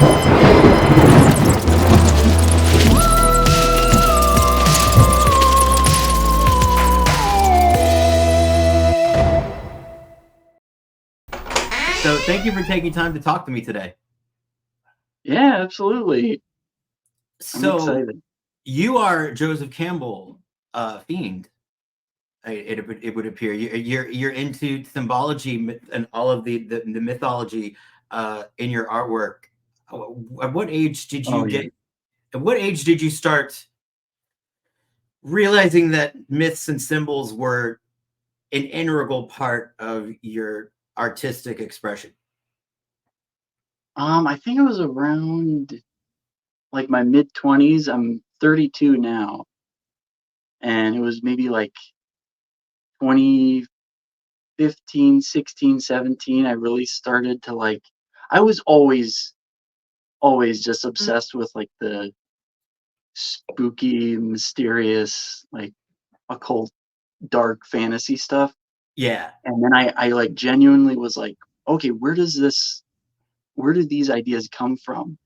So thank you for taking time to talk to me today. Yeah, absolutely. I'm So excited. you are Joseph Campbell, fiend. It would appear you're into symbology and all of the mythology in your artwork. At what age did you Oh yeah. get? At what age did you start realizing that myths and symbols were an integral part of your artistic expression? I think it was around like my mid-20s. I'm 32 now, and it was maybe like 2015, 16, 17. I really started to like. I was always just obsessed with like the spooky, mysterious, like occult, dark fantasy stuff. Yeah. And then I like genuinely was like, okay, where did these ideas come from?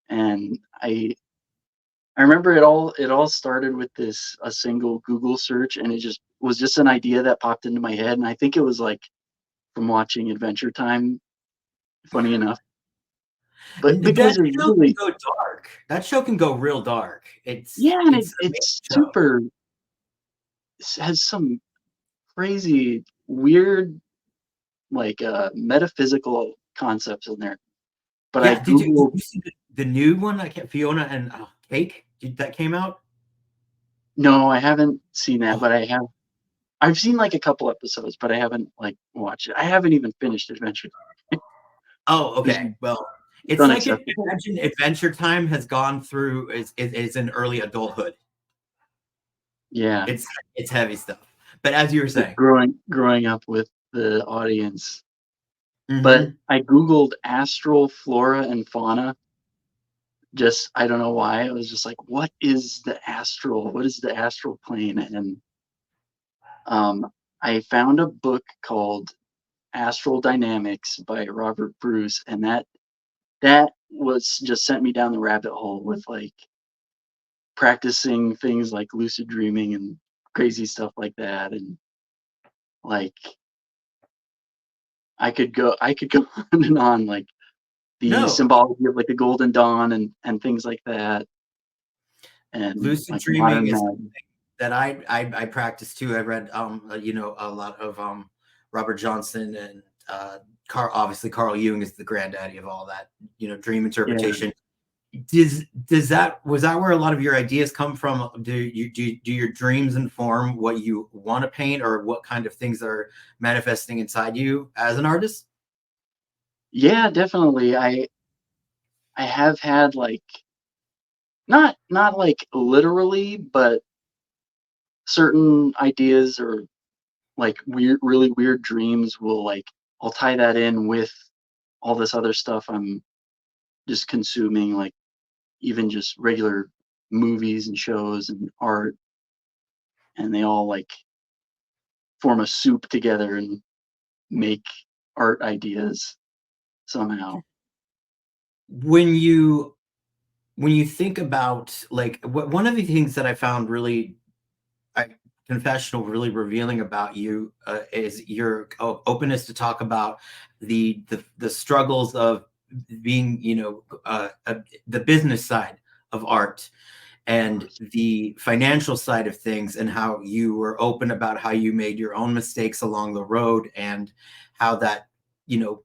And I remember it all started with this a single Google search, and it just was just an idea that popped into my head, and I think it was like from watching Adventure Time, funny enough. But That because it show can really, go dark. That show can go real dark. It's yeah, and it's an amazing it's show. super has some crazy weird like metaphysical concepts in there. But I Yeah, did Googled. you see the new one? I can't, Fiona and Cake that came out. No, I haven't seen that, Oh, but I've seen like a couple episodes, but I haven't like watched it. I haven't even finished Adventure. oh, Just okay. Well, it's it's like if unacceptable. Imagine Adventure Time has gone through is in early adulthood. Yeah, It's heavy stuff. But as you were just saying, growing up with the audience. But hmm I Googled astral flora and fauna. Just I don't know why. I was just like, what is the astral? What is the astral plane? And um, I found a book called Astral Dynamics by Robert Bruce, and that was just sent me down the rabbit hole with like practicing things like lucid dreaming and crazy stuff like that. And like I could go on and on, like the no, symbology of like the golden dawn and things like that, and lucid like dreaming modern is med. that I practice too. I read a lot of Robert Johnson and obviously Carl Jung is the granddaddy of all that, dream Yeah. interpretation. Does that was that where a lot of your ideas come from? Do your dreams inform what you want to paint, or what kind of things are manifesting inside you as an artist? Yeah, definitely. I have had like not like literally, but certain ideas or like really weird dreams will like I'll tie that in with all this other stuff I'm just consuming, like even just regular movies and shows and art, and they all like form a soup together and make art ideas somehow. When you when you think about like one of the things that I found really I, confessional really revealing about you is your openness to talk about the struggles of being the business side of art and the financial side of things, and how you were open about how you made your own mistakes along the road, and how that you know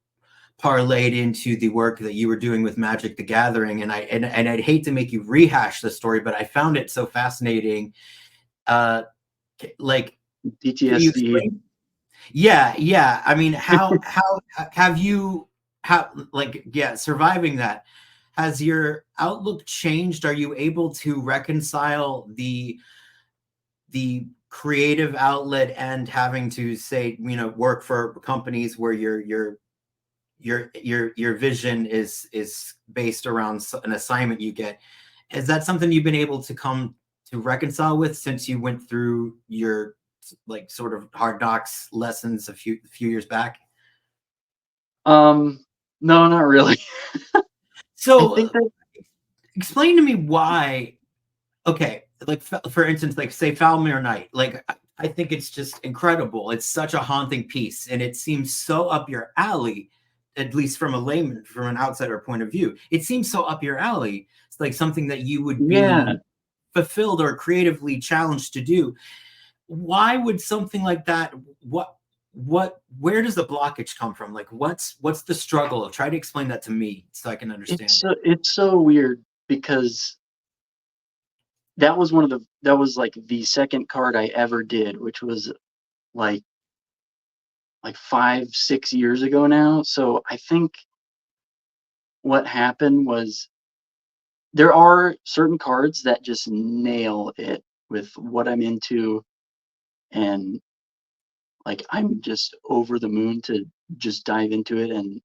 parlayed into the work that you were doing with Magic the Gathering. And I'd hate to make you rehash the story, but I found it so fascinating. uh like, can you PTSD. explain? Yeah, yeah. I mean, how have you how like yeah, surviving that, has your outlook changed? Are you able to reconcile the creative outlet and having to say, work for companies where your vision is based around an assignment you get? Is that something you've been able to come to reconcile with since you went through your like sort of hard knocks lessons a few years back? Um, no, not really. I So think that explain to me why. Okay, like for instance, like say Falmere Night. Like I think it's just incredible. It's such a haunting piece, and it seems so up your alley, at least from a layman, from an outsider point of view. It seems so up your alley. It's like something that you would yeah, be fulfilled or creatively challenged to do. Why would something like that? Where does the blockage come from? Like what's the struggle? Try to explain that to me so I can understand it. it's so weird because that was like the second card I ever did, which was like 5, 6 years ago now. So I think what happened was there are certain cards that just nail it with what I'm into, and like I'm just over the moon to just dive into it. And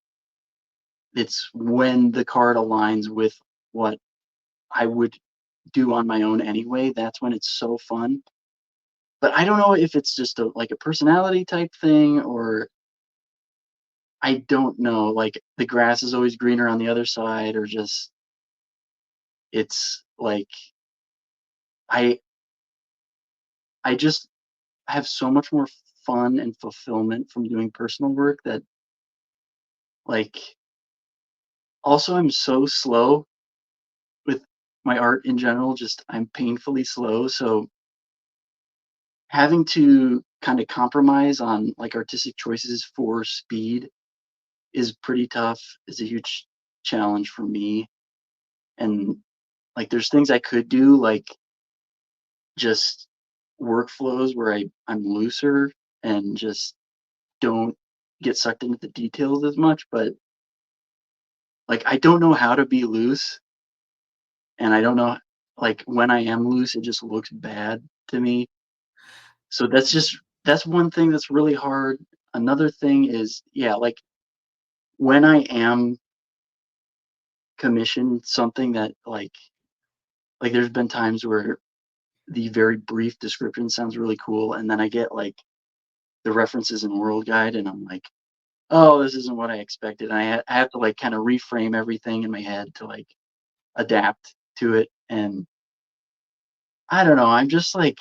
it's when the card aligns with what I would do on my own anyway, that's when it's so fun. But I don't know if it's just a personality type thing, or I don't know, like the grass is always greener on the other side, or just it's like I I just have so much more fun and fulfillment from doing personal work that, like, also I'm so slow with my art in general, just I'm painfully slow, so having to kind of compromise on like artistic choices for speed is pretty tough, is a huge challenge for me. And like there's things I could do, like just workflows where I'm looser and just don't get sucked into the details as much, but like I don't know how to be loose, and I don't know, like when I am loose it just looks bad to me. So that's one thing that's really hard. Another thing is, yeah, like when I am commissioned something that like there's been times where the very brief description sounds really cool, and then I get like the references in World Guide, and I'm like, oh, this isn't what I expected. And I have to like kind of reframe everything in my head to like adapt to it. And I don't know. I'm just like,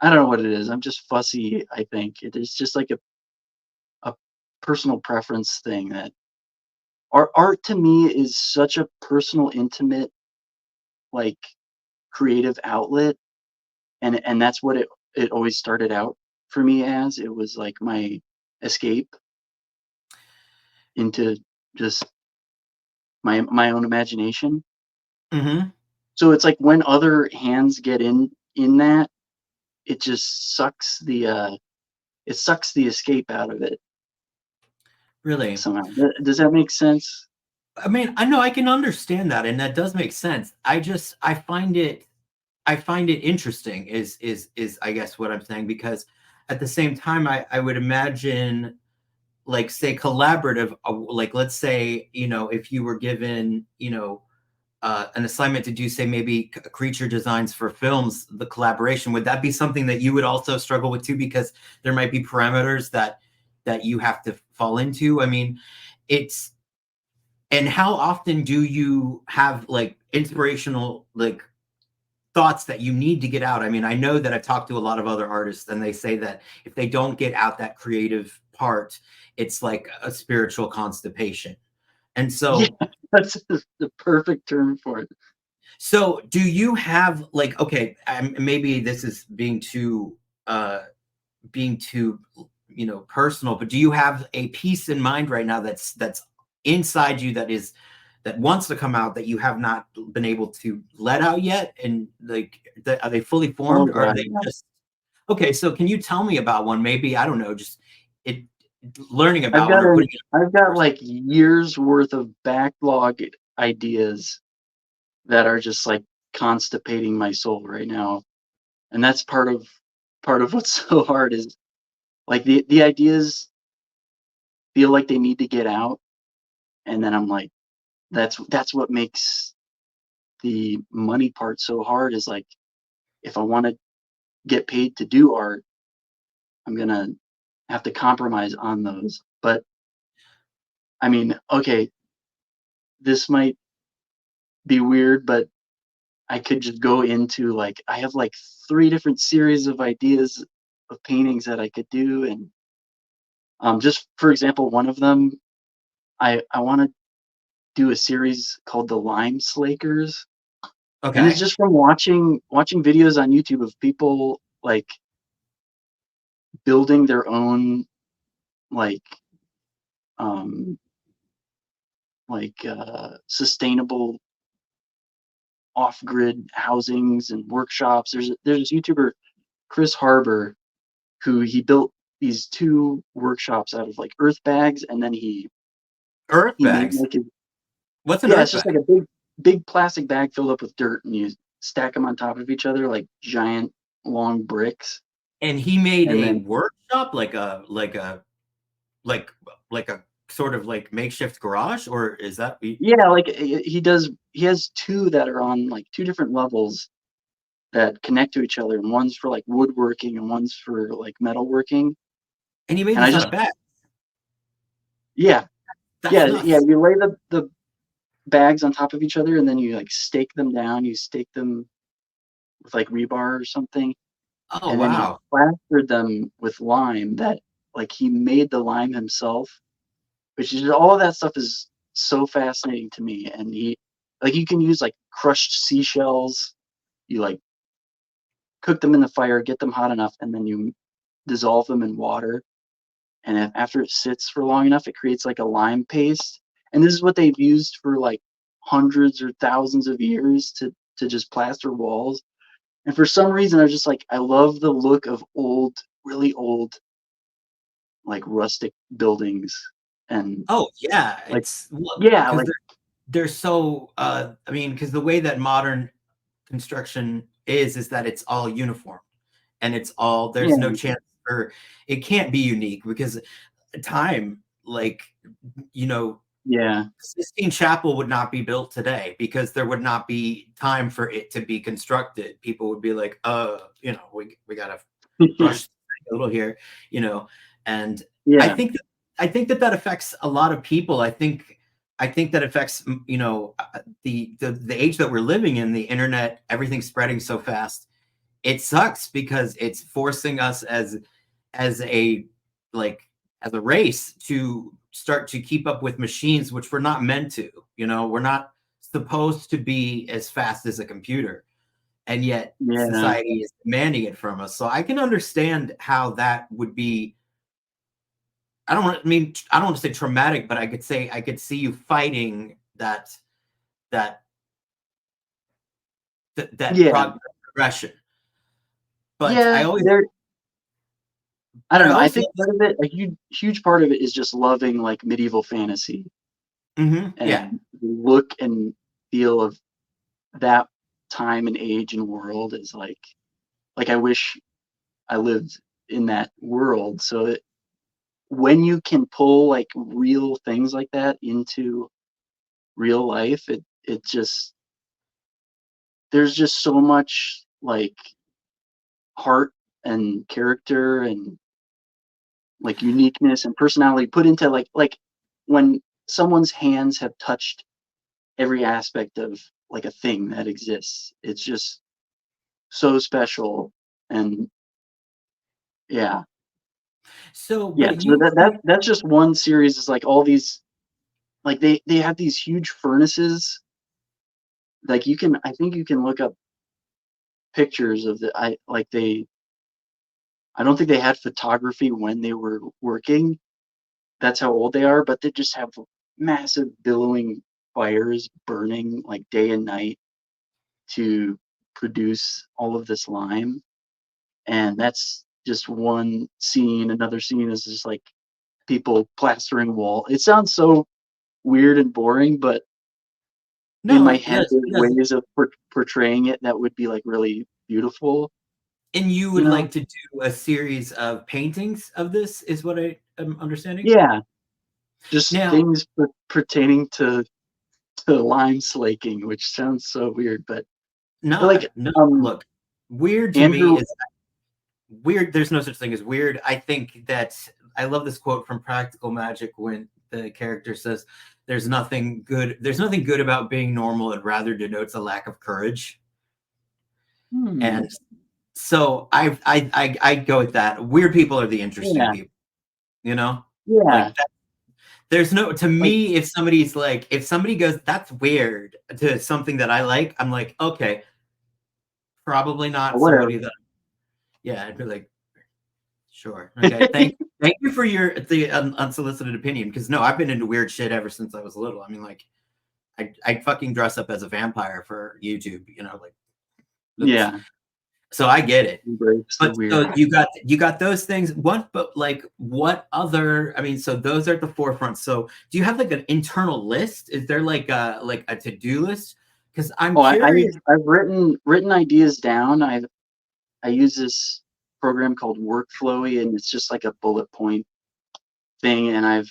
I don't know what it is. I'm just fussy. I think it is just like a personal preference thing that art to me is such a personal, intimate, like creative outlet. And that's what it always started out for me as. It was like my escape into just my own imagination. Hmm. So it's like when other hands get in that, it just sucks the escape out of it Really. somehow. Does that make sense? I mean, I know I can understand that, and that does make sense. I find it interesting is I guess what I'm saying, because at the same time I would imagine, like say collaborative, like let's say, if you were given, an assignment to do, say, maybe creature designs for films, the collaboration, would that be something that you would also struggle with too, because there might be parameters that you have to fall into? I mean, it's and how often do you have like inspirational like thoughts that you need to get out? I mean, I know that I've talked to a lot of other artists, and they say that if they don't get out that creative part, it's like a spiritual constipation. And Yeah, so, that's the perfect term for it. do you have like, okay, maybe this is uh, being too, personal, but do you have a piece in mind right now that's inside you that wants to come out that you have not been able to let out yet? And like, are they fully Oh formed, or are god, they yeah. just okay? So can you tell me about one? Maybe, I don't know, just it learning I've about one got or an putting it I've in got person. like years worth of backlog ideas that are just like constipating my soul right now. And that's part of what's so hard is like the ideas feel like they need to get out, and then I'm like, that's what makes the money part so hard, is like if I want to get paid to do art, I'm gonna have to compromise on those. But I mean, okay, this might be weird, but I could just go into like I have like 3 different series of ideas of paintings that I could do, and just for example, one of them I want to do a series called the Lime Slakers, and it's Okay. just from watching videos on YouTube of people like building their own like um sustainable off-grid housings and workshops. There's this YouTuber Chris Harbor who he built these 2 workshops out of like earth bags, and then Earth he made bags. like a What's an yeah, earth it's just bag? like a big plastic bag filled up with dirt, and you stack them on top of each other like giant long bricks, And he made and a then workshop, like like a sort of like makeshift garage, or is that yeah, like he has 2 that are on like 2 different levels that connect to each other, and one's for like woodworking and one's for like metalworking. and he made And I these out just of bags. yeah, That's yeah, nuts. you lay the bags on top of each other, and then you like stake them down. You stake them with like rebar or something, Oh, and then he wow. plastered them with lime that like he made the lime himself, which is all of that stuff is so fascinating to me. And he like you can use like crushed seashells. You like cook them in the fire, get them hot enough, and then you dissolve them in water. And after it sits for long enough, it creates like a lime paste. And this is what they've used for like hundreds or thousands of years to just plaster walls. And for some reason, I was just like, I love the look of old, really old, like rustic buildings, and Oh, yeah. like It's well, yeah, because like they're so I mean, because the way that modern construction is that it's all uniform, and it's all there's no yeah, chance for it can't be unique because time, like, you know, yeah, Sistine Chapel would not be built today because there would not be time for it to be constructed. People would be like, we gotta yeah, rush a little here, you know. And I yeah, think that that affects a lot of people. I think that affects the age that we're living in, the internet, everything's spreading so fast. It sucks because it's forcing us as a like as a race to start to keep up with machines, which we're not meant to. We're not supposed to be as fast as a computer, and yet yeah, society is demanding it from us. So I can understand how that would be. I don't want to say traumatic, but I could see you fighting that that yeah, progression. But yeah. There, I don't I know. I always think part of it, a huge part of it, is just loving like medieval fantasy yeah. and the look and feel of that time and age and world is like I wish I lived in that world. So that when you can pull like real things like that into real life, it just there's just so much like heart and character and like uniqueness and personality put into like when someone's hands have touched every aspect of like a thing that exists. It's just so special. And yeah, So, yeah. but So you think that's just one series. Is like all these like they have these huge furnaces. Like I think you can look up pictures of the I don't think they had photography when they were working. That's how old they are, but they just have massive billowing fires burning like day and night to produce all of this lime. And that's just one scene. Another scene is just like people plastering wall. It sounds so weird and boring, but in no, my it head, does, there's it does. ways of portraying it that would be like really beautiful, And you you would know? like to do a series of paintings of this, is what I am understanding? Yeah, just Now, things pertaining to lime slaking, which sounds so weird, but like no, um look, weird to me Andrew, is weird. There's no such thing as weird. I think that I love this quote from Practical Magic when the character says, there's nothing good about being normal. It rather denotes a lack of courage. Hmm. And so I go with that. Weird people are the interesting Yeah. people, you know? Yeah. Like that, there's no to Like, me, if somebody goes, that's weird to something that I like, I'm like, okay, probably not whatever. somebody that yeah, I'd be like, sure. Okay. Thank you for your the unsolicited opinion. Because no, I've been into weird shit ever since I was little. I mean, like, I fucking dress up as a vampire for YouTube. Like that's Yeah. so I get it. Embrace the But weird. so you got those things. What but like what other? I mean, so those are at the forefront. So do you have like an internal list? Is there like a to-do list? Because I'm Oh, I've curious. I've written ideas down. I use this program called Workflowy, and it's just like a bullet point thing. And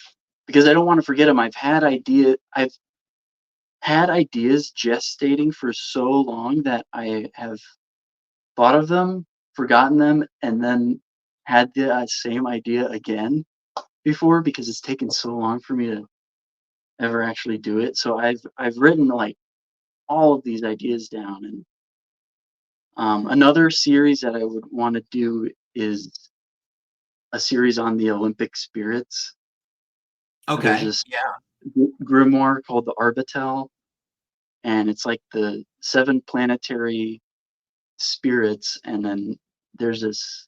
because I don't want to forget them. I've had ideas gestating for so long that I have thought of them, forgotten them, and then had the same idea again before because it's taken so long for me to ever actually do it. So I've written like all of these ideas down, and another series that I would want to do is a series on the Olympic spirits. There's Okay. this Yeah. grimoire called the Arbitel, and it's like the seven planetary spirits, and then there's this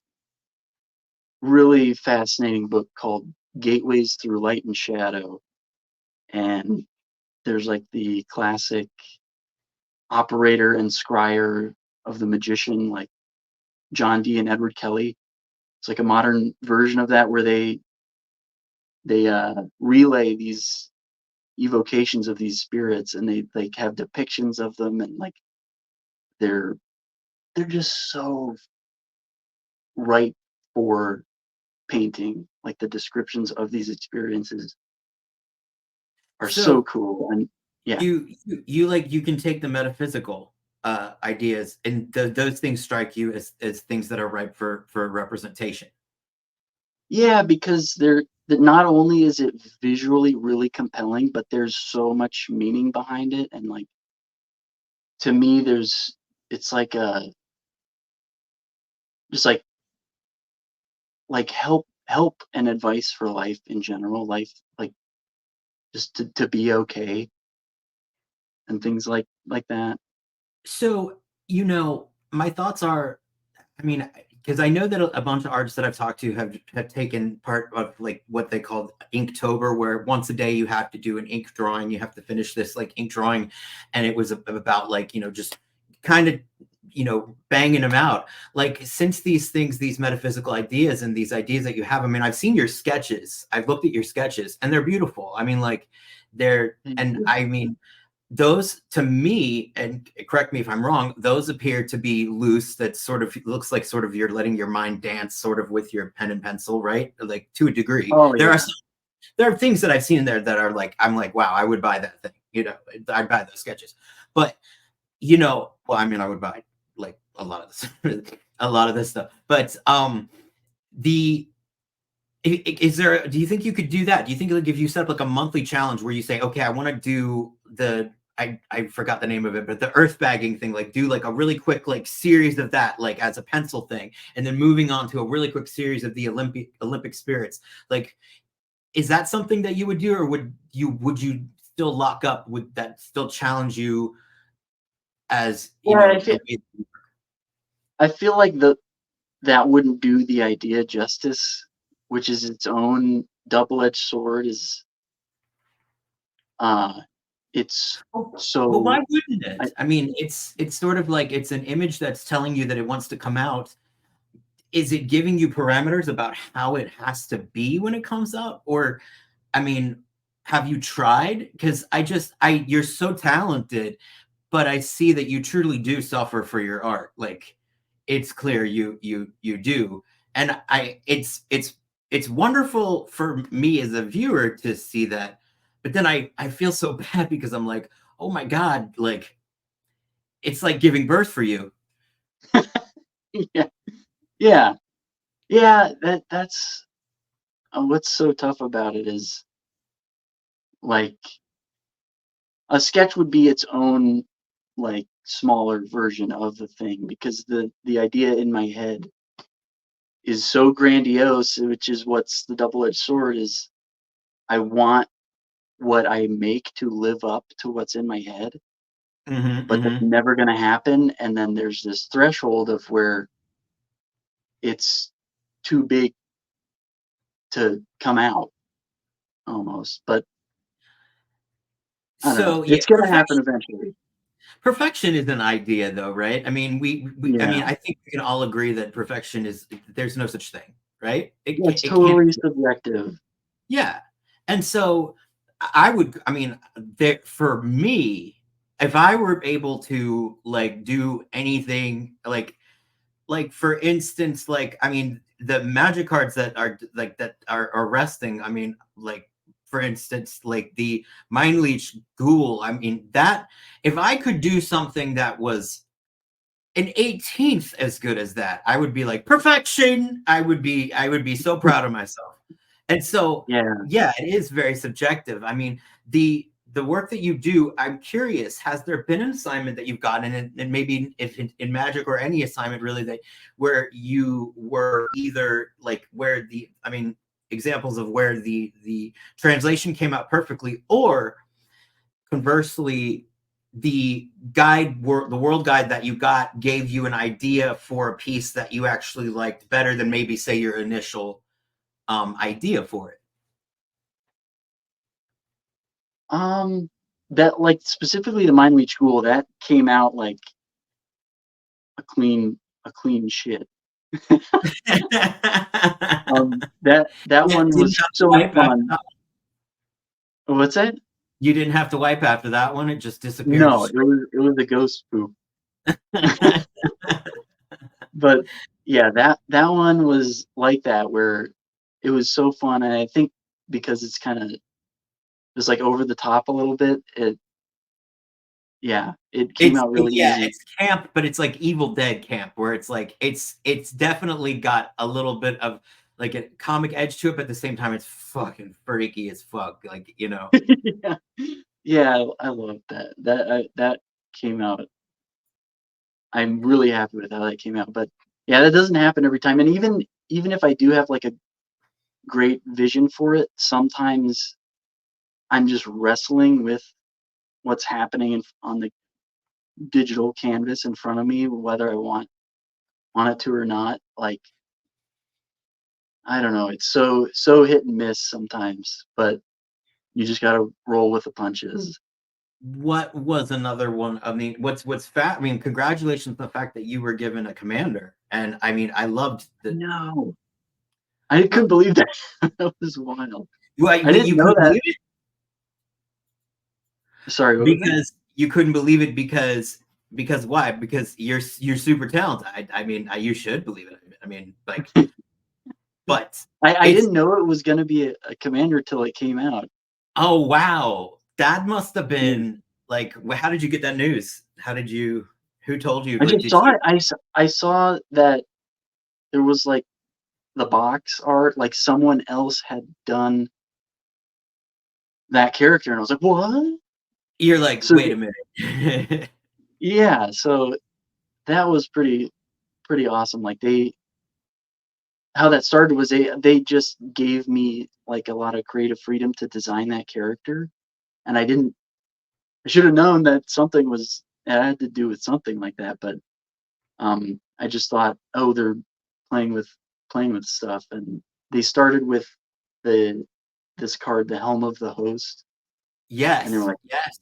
really fascinating book called Gateways Through Light and Shadow, and there's like the classic operator and scryer of the magician, like John Dee and Edward Kelly. It's like a modern version of that where they relay these evocations of these spirits, and they like have depictions of them, and like they're they're just so ripe for painting. Like the descriptions of these experiences are so So cool. And yeah, you can take the metaphysical ideas, and those things strike you as things that are ripe for representation. yeah, because they're that not only is it visually really compelling, but there's so much meaning behind it. And like to me, it's like a just like help and advice for life in general, life like just to be okay and things like that. So, my thoughts are, I mean, because I know that a bunch of artists that I've talked to have taken part of like what they call Inktober, where once a day you have to do an ink drawing, you have to finish this like ink drawing, and it was about like just kind of banging them out. Like since these metaphysical ideas and these ideas that you have, I mean, I've seen your sketches, I've looked at your sketches, and they're beautiful. I mean, like Thank and you. I mean those to me, and correct me if I'm wrong, those appear to be loose. That sort of looks like sort of you're letting your mind dance sort of with your pen and pencil, right? Like to a degree. Oh yeah. There are things that I've seen in there that are like, I'm like, wow, I would buy that thing. I'd buy those sketches. But well, I mean, I would buy like a lot of this, a lot of this stuff. But the is there? Do you think you could do that? Do you think like if you set up like a monthly challenge where you say, okay, I want to do I forgot the name of it, but the earth bagging thing, like do like a really quick like series of that, like as a pencil thing, and then moving on to a really quick series of the Olympic spirits. Like, is that something that you would do, or would you still lock up? Would that still challenge you as Yeah, the way? I feel like that wouldn't do the idea justice, which is its own double-edged sword. Is uh, it's But why so wouldn't I, it? I mean, it's sort of like it's an image that's telling you that it wants to come out. Is it giving you parameters about how it has to be when it comes out? Or, I mean, have you tried? Because you're so talented, but I see that you truly do suffer for your art. Like, it's clear you do. And it's wonderful for me as a viewer to see that. But then I feel so bad because I'm like, oh my God, like it's like giving birth for you. yeah, yeah, yeah. That's what's so tough about it is like a sketch would be its own like smaller version of the thing because the idea in my head is so grandiose, which is what's the double-edged sword is I want what I make to live up to what's in my head, Hmm. but that's Hmm. never going to happen. And then there's this threshold of where it's too big to come out almost. But I don't know. So yeah, It's going to happen eventually. perfection is an idea, though, right? I mean, I mean, Yeah. I think we can all agree that perfection is there's no such thing, right? Yeah, it's It can't. totally subjective. Yeah. And so I would, I mean, that for me, if I were able to like do anything like for instance, like I mean, the magic cards that are like that are resting, I mean, like for instance, like the Mind Leech Ghoul, I mean, that if I could do something that was an 18th as good as that, I would be like perfection. I would be so proud of myself. And so Yeah. yeah, it is very subjective. I mean, the work that you do, I'm curious, has there been an assignment that you've gotten, and maybe if in magic or any assignment really, that where you were either like where the, I mean, examples of where the translation came out perfectly, or conversely, the world guide that you got gave you an idea for a piece that you actually liked better than maybe say your initial idea for it. Um, that like specifically the Mind Leech Ghoul that came out like a clean shit. That Yeah, one didn't was have to so wipe after fun. that. What's that? You didn't have to wipe after that one. It just disappeared No, straight. it was a ghost poop. But yeah, that one was like that where it was so fun, and I think because it's kind of just like over the top a little bit, it came out really Yeah, easy. it's camp, but it's like Evil Dead camp, where it's like it's definitely got a little bit of like a comic edge to it, but at the same time, it's fucking freaky as fuck. Like, you know. Yeah. Yeah, I love that. That came out. I'm really happy with how that came out. But yeah, that doesn't happen every time. And even if I do have like a great vision for it, sometimes I'm just wrestling with what's happening on the digital canvas in front of me, whether I want it to or not. Like I don't know, it's so hit and miss sometimes, but you just gotta roll with the punches. What was another one? I mean, what's fat? I mean, congratulations on the fact that you were given a commander, and I mean, I loved the. No, I couldn't believe that. That was wild. I Wait, didn't you know couldn't that. believe it Sorry, what was that? because you couldn't believe it because why? Because you're super talented. I mean, you should believe it. I mean, like, but I it's didn't know it was gonna be a commander till it came out. oh wow, that must have Yeah. been like. How did you get that news? How did you? Who told you? I Like, just did saw you? it. I saw that there was, like, the box art, like, someone else had done that character, and I was like, "What?" You're like, So, wait a minute. yeah, so that was pretty awesome, like, they how that started was they just gave me, like, a lot of creative freedom to design that character, and I should have known that something was it had to do with something like that, but, I just thought, "Oh, they're playing with playing with stuff," and they started with the this card, the Helm of the Host, and they were Yes, like, yes.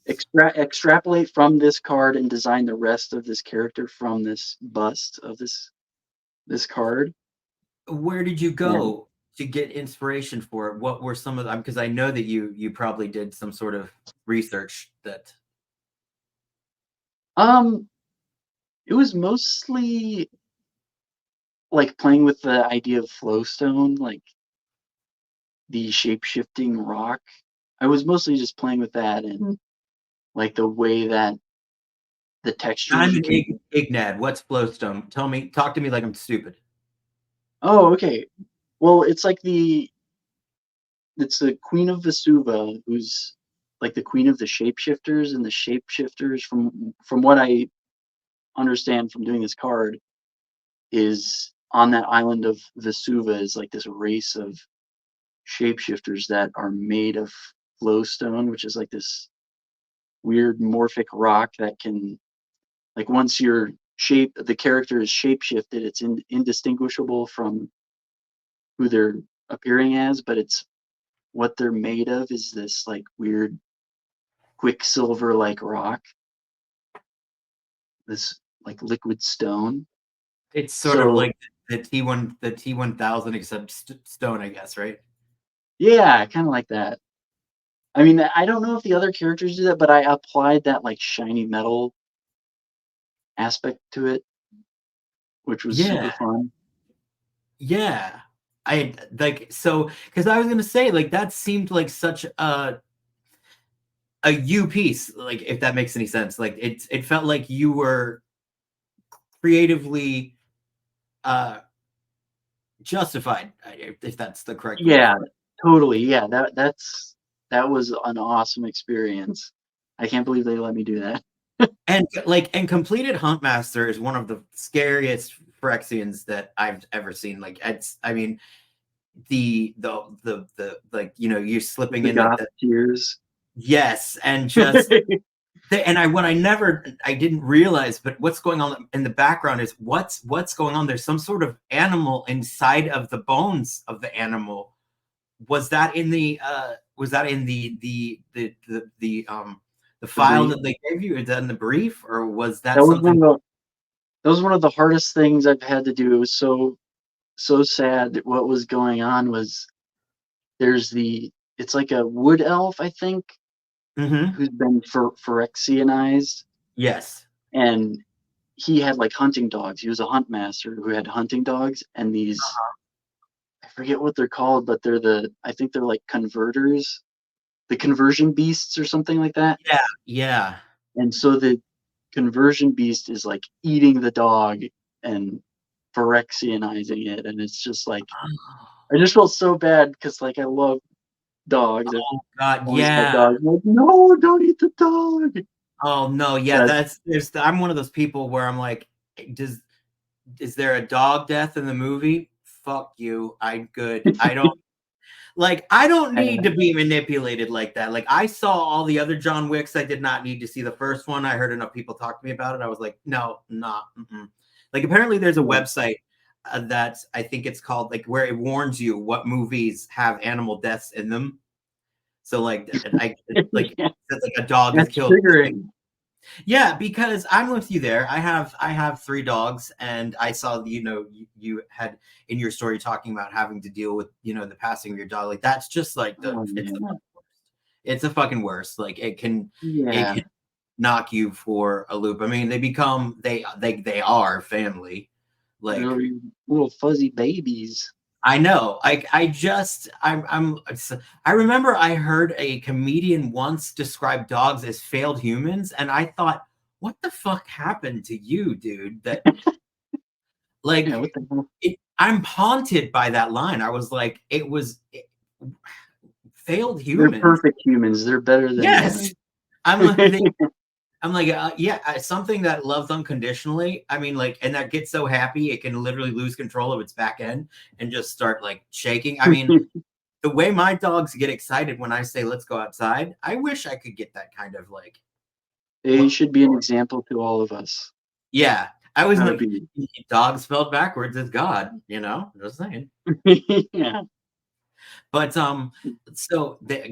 Extrapolate from this card and design the rest of this character from this bust of this card." Where did you And, go to get inspiration for it? What were some of them? Because I know that you probably did some sort of research that. um, it was mostly, like, playing with the idea of flowstone, like, the shape-shifting rock. I was mostly just playing with that and, like, the way that the textures I'm you an can. Ignad. What's Flowstone? Talk to me like I'm stupid. Oh, okay. Well, it's the Queen of Vesuva who's like the queen of the shapeshifters, and the shapeshifters, from what I understand from doing this card, is on that island of Vesuva is like this race of shapeshifters that are made of flowstone, which is like this weird morphic rock that can, like, once the character is shapeshifted, it's indistinguishable from who they're appearing as, but it's what they're made of is this like weird quicksilver like rock, this like liquid stone. It's sort of So like the T1000 except stone, I guess, right? yeah, kind of like that. I mean, I don't know if the other characters do that, but I applied that like shiny metal aspect to it, which was Yeah. super fun. Yeah. I like so because I was gonna say like that seemed like such a you piece, like if that makes any sense. Like it felt like you were creatively uh justified, if that's the correct word Yeah, for it. totally. Yeah, that was an awesome experience. I can't believe they let me do that. And like and completed Huntmaster is one of the scariest Phyrexians that I've ever seen. Like it's I mean the like you're slipping The in like goth that. tears. Yes, and just and I didn't realize, but what's going on in the background is what's going on. There's some sort of animal inside of the bones of the animal. Was that in the The file brief. that they gave you? Is that in the brief, or was that That was something? one of the hardest things I've had to do. It was so sad that what was going on was it's like a wood elf, I think, Hmm. who's been Phyrexianized, Yes. and he had like hunting dogs. He was a hunt master who had hunting dogs, and these, I forget what they're called, but I think they're like converters, the conversion beasts or something like that. Yeah. Yeah. And so the conversion beast is like eating the dog and Phyrexianizing it, and it's just like I just felt so bad because like I love dogs. I've Oh God. always had Yeah. dogs. I'm like, no, don't eat the dog. Oh no. Yeah. But I'm one of those people where I'm like, does is there a dog death in the movie? Fuck you. I'm good. I don't need to be manipulated like that. Like I saw all the other John Wicks. I did not need to see the first one. I heard enough people talk to me about it. I was like, no, not. Mm-mm. Like apparently there's a yeah, website that I think it's called like where it warns you what movies have animal deaths in them. So like I like yeah, says like a dog is that's killed. triggering. Yeah, because I'm with you there. I have three dogs, and I saw you had in your story talking about having to deal with the passing of your dog. Like that's just like Oh it's the man, fucking worst. It's the fucking worst. Like it yeah, can knock you for a loop. I mean, they are family. they're Like little fuzzy babies. I know. I remember I heard a comedian once describe dogs as failed humans, and I thought, what the fuck happened to you, dude? That Yeah, like what the hell? I'm haunted by that line. I was like, failed They're humans. perfect humans. They're better Yes. than. I'm like I'm like, yeah, something that loves unconditionally. I mean, like, and that gets so happy it can literally lose control of its back end and just start like shaking. I mean, the way my dogs get excited when I say let's go outside, I wish I could get that kind of like They what should be an example to all of us yeah. I was how to like be. dog spelled backwards is God, just saying. Yeah. But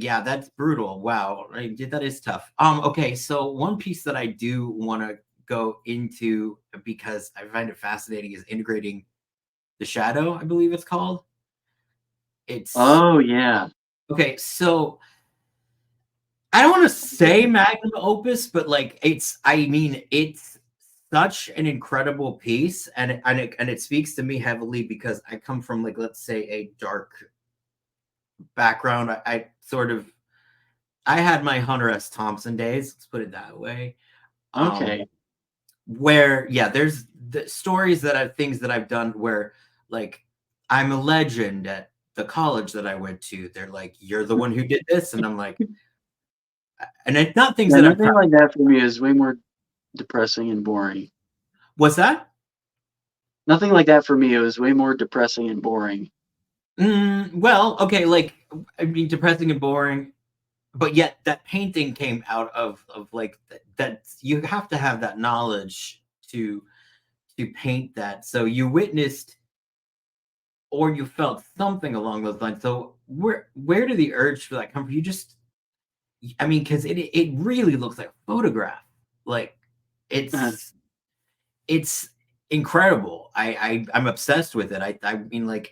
yeah, that's brutal. Wow. That is tough. Okay, so one piece that I do want to go into because I find it fascinating is integrating the shadow, I believe it's called. It's Oh yeah. okay, so I don't want to say magnum opus, but like I mean it's such an incredible piece, and it speaks to me heavily because I come from like let's say a dark background. I sort of I had my Hunter S. Thompson days, let's put it that way. Um, Okay. where yeah, there's the stories that I've things that I've done where like I'm a legend at the college that I went to. They're like, you're the one who did this, and I'm like, and it's not things Yeah, that I'm nothing proud. like that for me is way more depressing and boring. What's that? Nothing like that for me. It was way more depressing and boring. Well, okay, like I mean, depressing and boring, but yet that painting came out of like that you have to have that knowledge to paint that. So you witnessed or you felt something along those lines. So where did the urge for that come from? You just, I mean, because it really looks like a photograph. Like Uh, it's it's incredible. I'm obsessed with it. I mean, like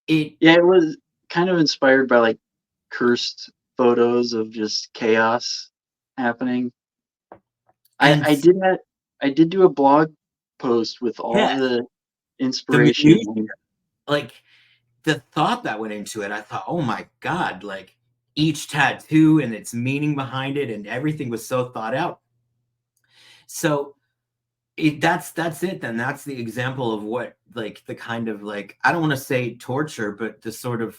it yeah, it was kind of inspired by like cursed photos of just chaos happening. and I did do a blog post with all yeah, the the inspiration. minute like the thought that went into it, I thought, oh my god, like each tattoo and its meaning behind it, and everything was so thought out. So that's it. Then that's the example of what like the kind of like I don't want to say torture, but the sort of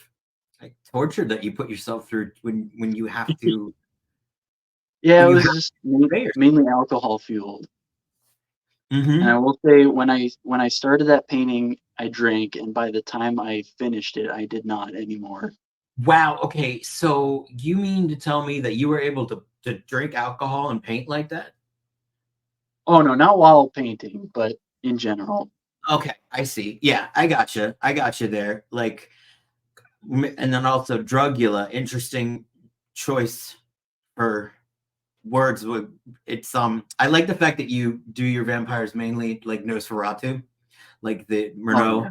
like torture that you put yourself through when you have to Yeah, when it you have was to just obey yourself. mainly alcohol fueled. And I Hmm. will say when I started that painting, I drank, and by the time I finished it, I did not anymore. Wow. Okay. So you mean to tell me that you were able to drink alcohol and paint like that? Oh no, not while painting, but in general. Okay, I see. Yeah, I gotcha. I gotcha there. Like, and then also drugula. Interesting choice for words. It's I like the fact that you do your vampires mainly like Nosferatu, like the Oh Murnau yeah.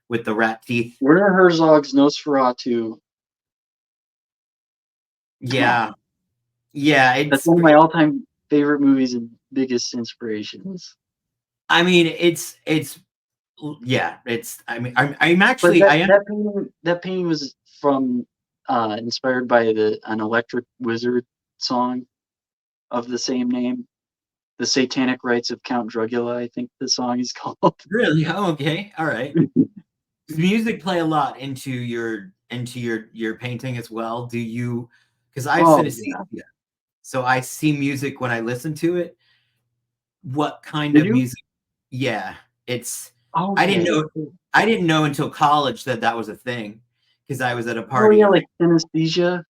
with the rat teeth. Werner Herzog's Nosferatu. Come on. Yeah, yeah. That's It's one of my all-time favorite movies and biggest inspirations. I mean, it's yeah. It's I mean, I'm But actually I am that painting was from inspired by the an Electric Wizard song of the same name. The Satanic Rites of Count Dracula, I think the song is called. really okay. All right. Does music play a lot into your painting as well? Do you? Because I have Oh yeah. synesthesia, so I see music when I listen to it. What kind Did of you? music? Yeah, it's. I didn't Okay. know. I didn't know until college that that was a thing, because I was at a Oh party yeah, and like synesthesia.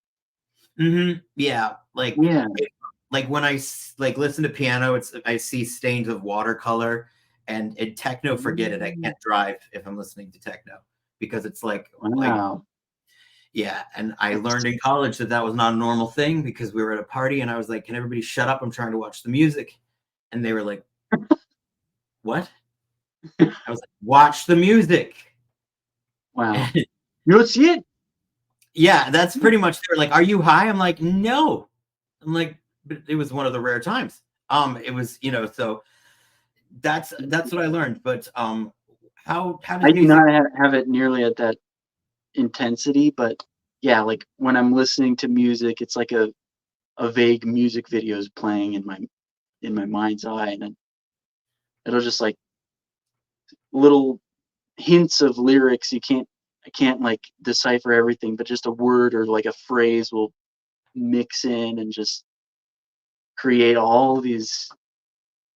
yeah, Yeah. like when like listen to piano, it's I see stains of watercolor, and in techno, forget it. I Mm, can't drive if I'm listening to techno because it's like wow. yeah, and I learned in college that that was not a normal thing because we were at a party and I was like, "Can everybody shut up? I'm trying to watch the music." And they were like, "What?" I was like, "Watch the music." Wow. You don't see it? Yeah, that's pretty much they were like, "Are you high?" I'm like, "No." I'm like, but it was one of the rare times. It was, so that's what I learned. But how I does do music not have it nearly at that intensity, but yeah, like when I'm listening to music, it's like a vague music video is playing in my mind's eye, and then it'll just like little hints of lyrics. I can't like decipher everything, but just a word or like a phrase will mix in and just create all these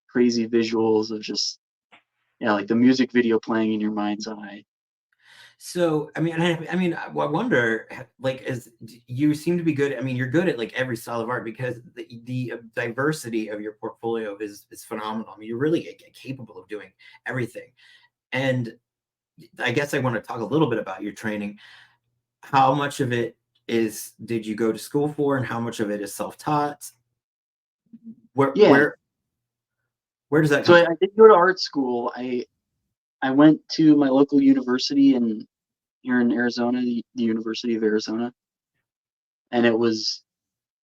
crazy visuals of just yeah, like the music video playing in your mind's eye. So, I mean, I wonder, like, as you seem to be good. I mean, you're good at like every style of art because the diversity of your portfolio is phenomenal. I mean, you're really capable of doing everything. And I guess I want to talk a little bit about your training. How much of it did you go to school for, and how much of it is self-taught? Where Yeah. where where does that So come from? I did go to art school. I went to my local university in here in Arizona, the University of Arizona, and it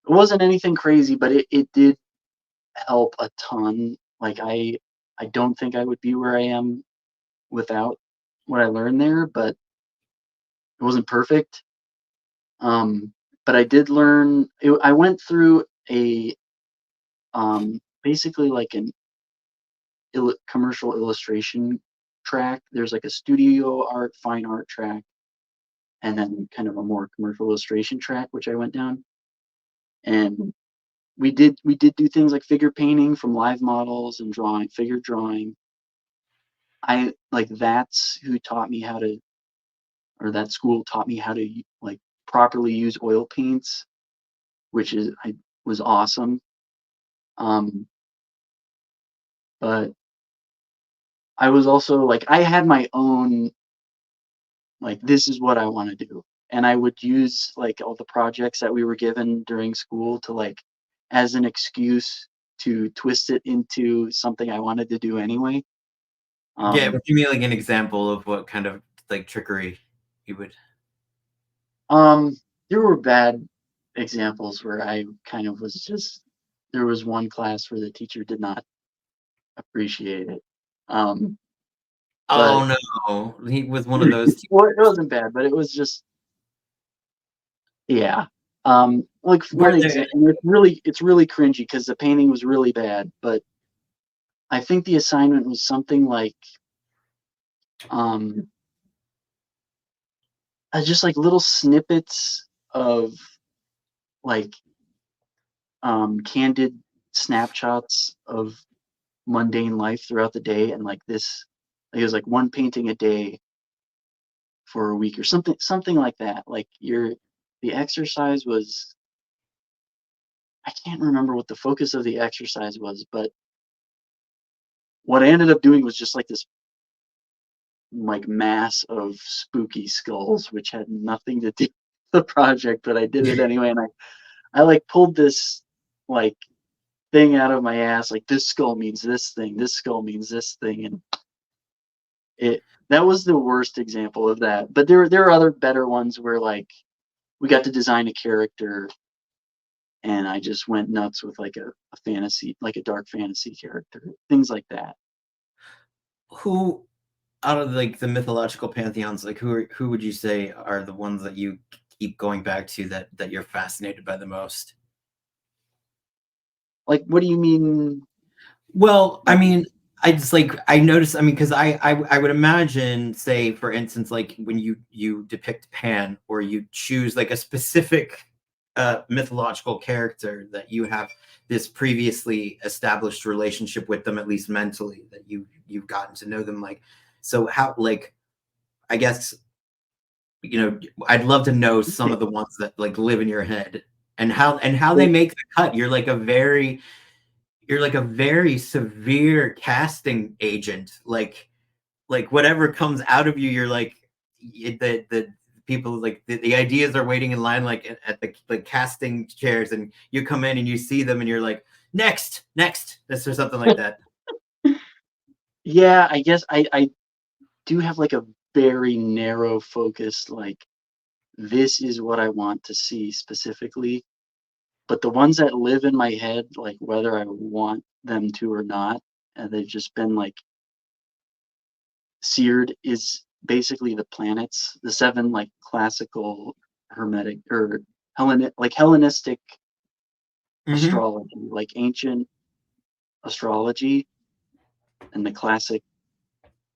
wasn't anything crazy, but it did help a ton. Like I don't think I would be where I am without what I learned there, but it wasn't perfect. But I did learn. I went through a basically like an commercial illustration track. There's like a studio art, fine art track, and then kind of a more commercial illustration track, which I went down. And we did do things like figure painting from live models and drawing, figure drawing. I like that's who taught me how to, or that school taught me how to like properly use oil paints, which is I was awesome. Um, but I was also like I had my own like this is what I want to do, and I would use like all the projects that we were given during school to like as an excuse to twist it into something I wanted to do anyway. Yeah, Um, give me like an example of what kind of like trickery you would. um, there were bad examples where I kind of was just there was one class where the teacher did not appreciate it. Um, but Oh no, he was one of those well, it teachers wasn't bad, but it was just yeah. Like where one they. example, it's really cringy because the painting was really bad, but I think the assignment was something like um just like little snippets of like candid snapshots of mundane life throughout the day, and like this, it was like one painting a day for a week or something like that. Like the exercise was I can't remember what the focus of the exercise was, but what I ended up doing was just like this like mass of spooky skulls, which had nothing to do with the project, but I did it anyway. And I like pulled this like thing out of my ass, like this skull means this thing, this skull means this thing, and it that was the worst example of that. But there are other better ones where like we got to design a character and I just went nuts with like a fantasy, like a dark fantasy character, things like that. Who out of like the mythological pantheons, like who would you say are the ones that you keep going back to that you're fascinated by the most? Like, what do you mean? Well, I Like, mean, I just like I noticed. I mean, because I would imagine, say, for instance, like when you depict Pan, or you choose like a specific mythological character that you have this previously established relationship with them, at least mentally, that you've gotten to know them. Like, so how like I guess I'd love to know some of the ones that like live in your head and how they well, make the cut. You're like a very severe casting agent. Like whatever comes out of you, you're like the people like the ideas are waiting in line like at the casting chairs, and you come in and you see them and you're like next this or something like that. yeah, I guess I do have like a very narrow focus, like this is what I want to see specifically. But the ones that live in my head, like whether I want them to or not, and they've just been like seared, is basically the planets, the seven like classical hermetic or Hellenistic Mm-hmm. astrology, like ancient astrology, and the classic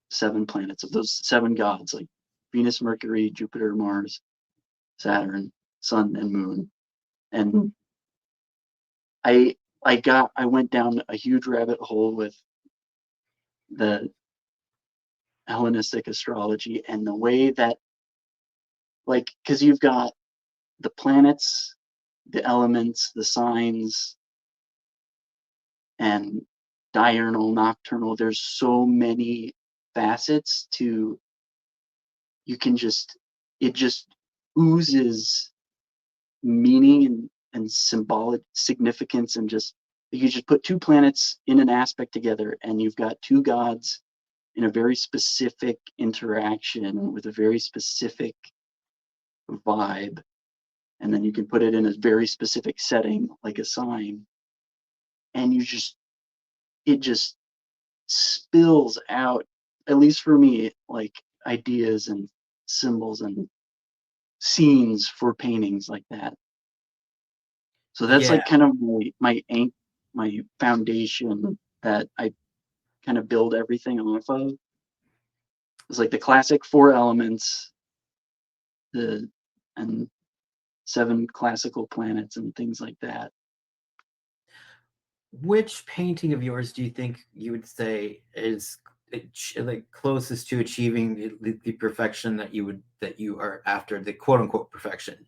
seven planets of those seven gods, like Venus, Mercury, Jupiter, Mars, Saturn, Sun, and Moon. And I went down a huge rabbit hole with the Hellenistic astrology and the way that like because you've got the planets, the elements, the signs, and diurnal, nocturnal. There's so many facets to you can just it just oozes meaning and symbolic significance, and just you just put two planets in an aspect together and you've got two gods in a very specific interaction with a very specific vibe, and then you can put it in a very specific setting like a sign, and it just spills out, at least for me, like ideas and symbols and scenes for paintings like that. So that's Yeah, like kind of my foundation that I kind of build everything off of. It's like the classic four elements, the and seven classical planets and things like that. Which painting of yours do you think you would say is like closest to achieving the perfection that you are after, the quote unquote perfection,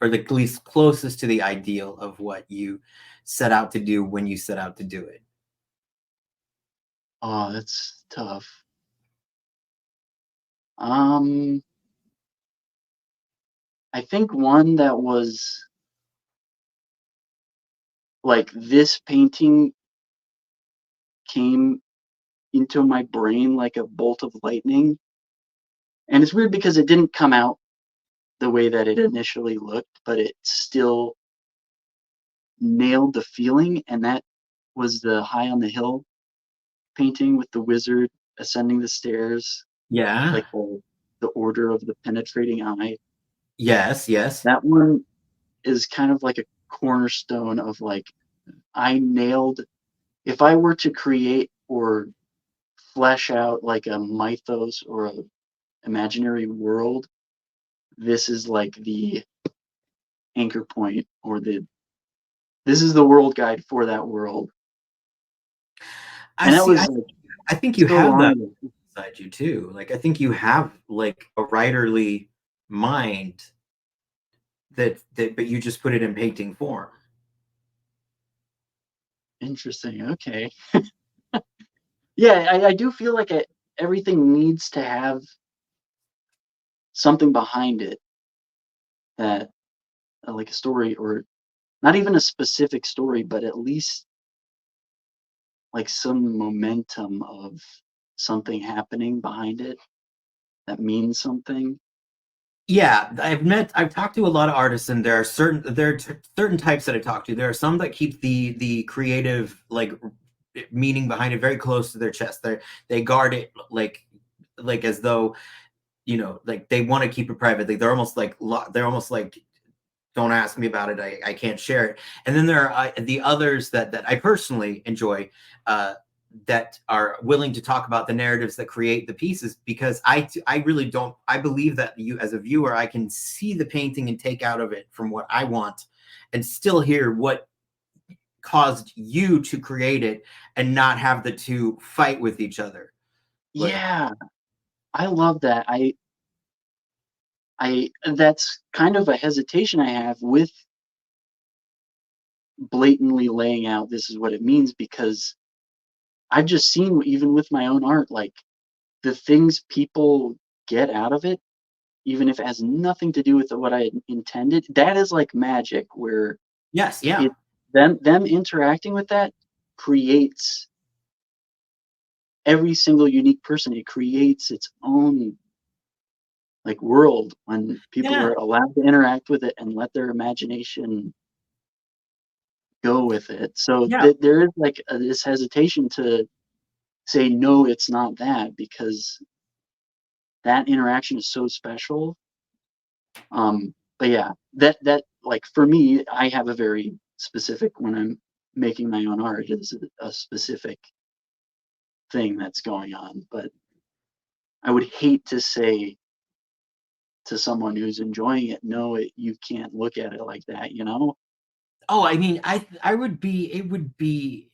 or the least closest to the ideal of what you set out to do when you set out to do it? Oh, that's tough. Um, I think one that was like this painting came into my brain like a bolt of lightning. And it's weird because it didn't come out the way that it initially looked, but it still nailed the feeling. And that was the High on the Hill painting with the wizard ascending the stairs, Yeah. like the order of the penetrating eye. Yes, yes. That one is kind of like a cornerstone of like, I nailed, if I were to create or flesh out like a mythos or a imaginary world, this is like the anchor point or the this is the world guide for that world. I And that see. was like I think you so have long that ago. inside you too. Like I think you have like a writerly mind that but you just put it in painting form. Interesting. Okay. Yeah, I do feel like everything needs to have something behind it that like a story or not even a specific story, but at least like some momentum of something happening behind it that means something. Yeah, I've talked to a lot of artists, and there are certain types that I talk to. There are some that keep the creative like meaning behind it very close to their chest. They guard it like as though, you know, like they want to keep it private. Like they're almost like, don't ask me about it. I can't share it. And then there are the others that I personally enjoy, uh, that are willing to talk about the narratives that create the pieces, because I really don't. I believe that you, as a viewer, I can see the painting and take out of it from what I want, and still hear what caused you to create it, and not have the two fight with each other. Like, Yeah, I love that. I that's kind of a hesitation I have with blatantly laying out this is what it means because I've just seen even with my own art, like the things people get out of it, even if it has nothing to do with what I intended, that is like magic where yes, yeah, it them interacting with that creates every single unique person. It creates its own like world when people yeah, are allowed to interact with it and let their imagination go with it. So yeah. there is like this hesitation to say no, it's not that because that interaction is so special. But yeah, that like for me, I have a very specific when I'm making my own art is a specific thing that's going on. But I would hate to say to someone who's enjoying it, no, you can't look at it like that, you know? Oh, I mean, I would be. It would be,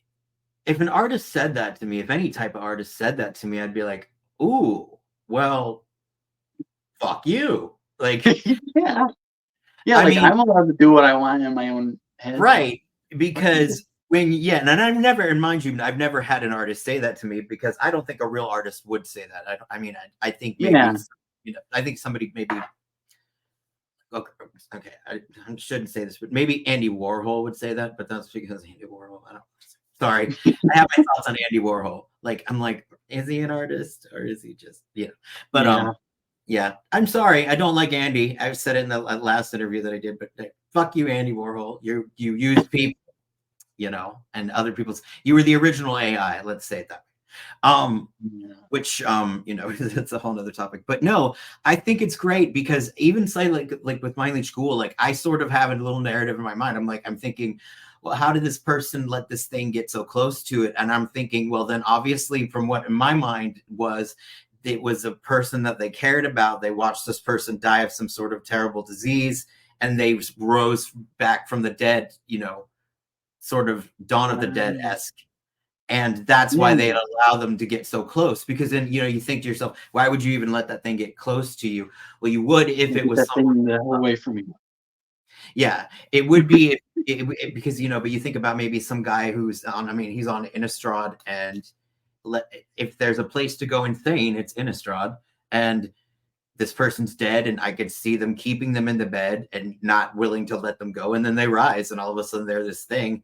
if an artist said that to me, if any type of artist said that to me, I'd be like, "Ooh, well, fuck you." Like, Yeah, yeah. I Like mean, I'm allowed to do what I want in my own head. right? Fuck you. Because yeah, and I've never, and mind you, I've never had an artist say that to me, because I don't think a real artist would say that. I mean, I think Yeah, maybe, you know, I think somebody maybe. Okay, okay, I shouldn't say this, but maybe Andy Warhol would say that, but that's because Andy Warhol. I don't. Sorry, I have my thoughts on Andy Warhol. Like, I'm like, is he an artist or is he just, you know? But yeah, yeah. I'm sorry, I don't like Andy. I've said it in the last interview that I did, but fuck you, Andy Warhol. You used people, you know, and other people's. You were the original AI. Let's say it that way. yeah. Which you know, that's a whole nother topic. But no, I think it's great, because even say like with Miley School, like I sort of have a little narrative in my mind. I'm thinking, well, how did this person let this thing get so close to it? And I'm thinking, well, then obviously from what in my mind was, it was a person that they cared about. They watched this person die of some sort of terrible disease, and they rose back from the dead, sort of Dawn of the Dead Wow. esque. And that's why they Yeah, allow them to get so close, because then you think to yourself, why would you even let that thing get close to you? Well, you would if and it get was that someone. thing the whole way from you. Yeah, it would be because but you think about maybe some guy who's on. I mean, he's on Innistrad, and if there's a place to go insane, it's Innistrad, and this person's dead, and I could see them keeping them in the bed and not willing to let them go, and then they rise, and all of a sudden they're this thing,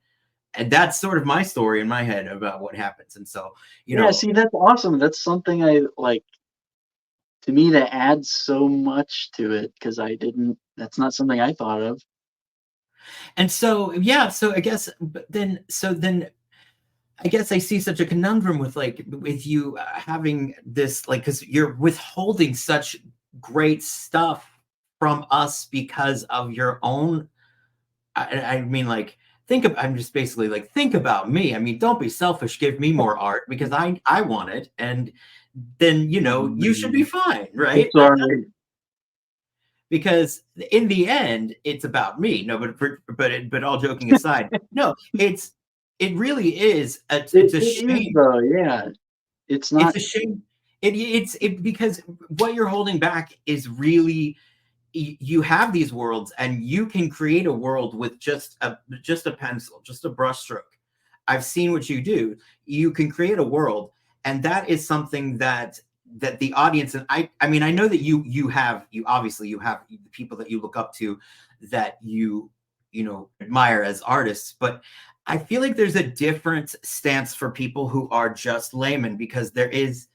and that's sort of my story in my head about what happens, and so you Yeah, know, see, that's awesome. That's something I like. To me, that adds so much to it because I didn't. That's not something I thought of. and so yeah, so I guess, but then I guess I see such a conundrum with with you having this because you're withholding such great stuff from us because of your own. I mean, I'm just basically think about me. I mean, don't be selfish. Give me more art because I want it, and then you should be Man, fine, I'm right? sorry. Because in the end, it's about me. No, but all joking aside, no, it really is. It's a It is shame. though. Yeah, it's It's not. a shame. It because what you're holding back is really you have these worlds and you can create a world with just a pencil, just a brushstroke. I've seen what you do. You can create a world, and that is something that the audience, and I mean, I know that you obviously you have the people that you look up to, that you admire as artists, but I feel like there's a different stance for people who are just laymen, because there is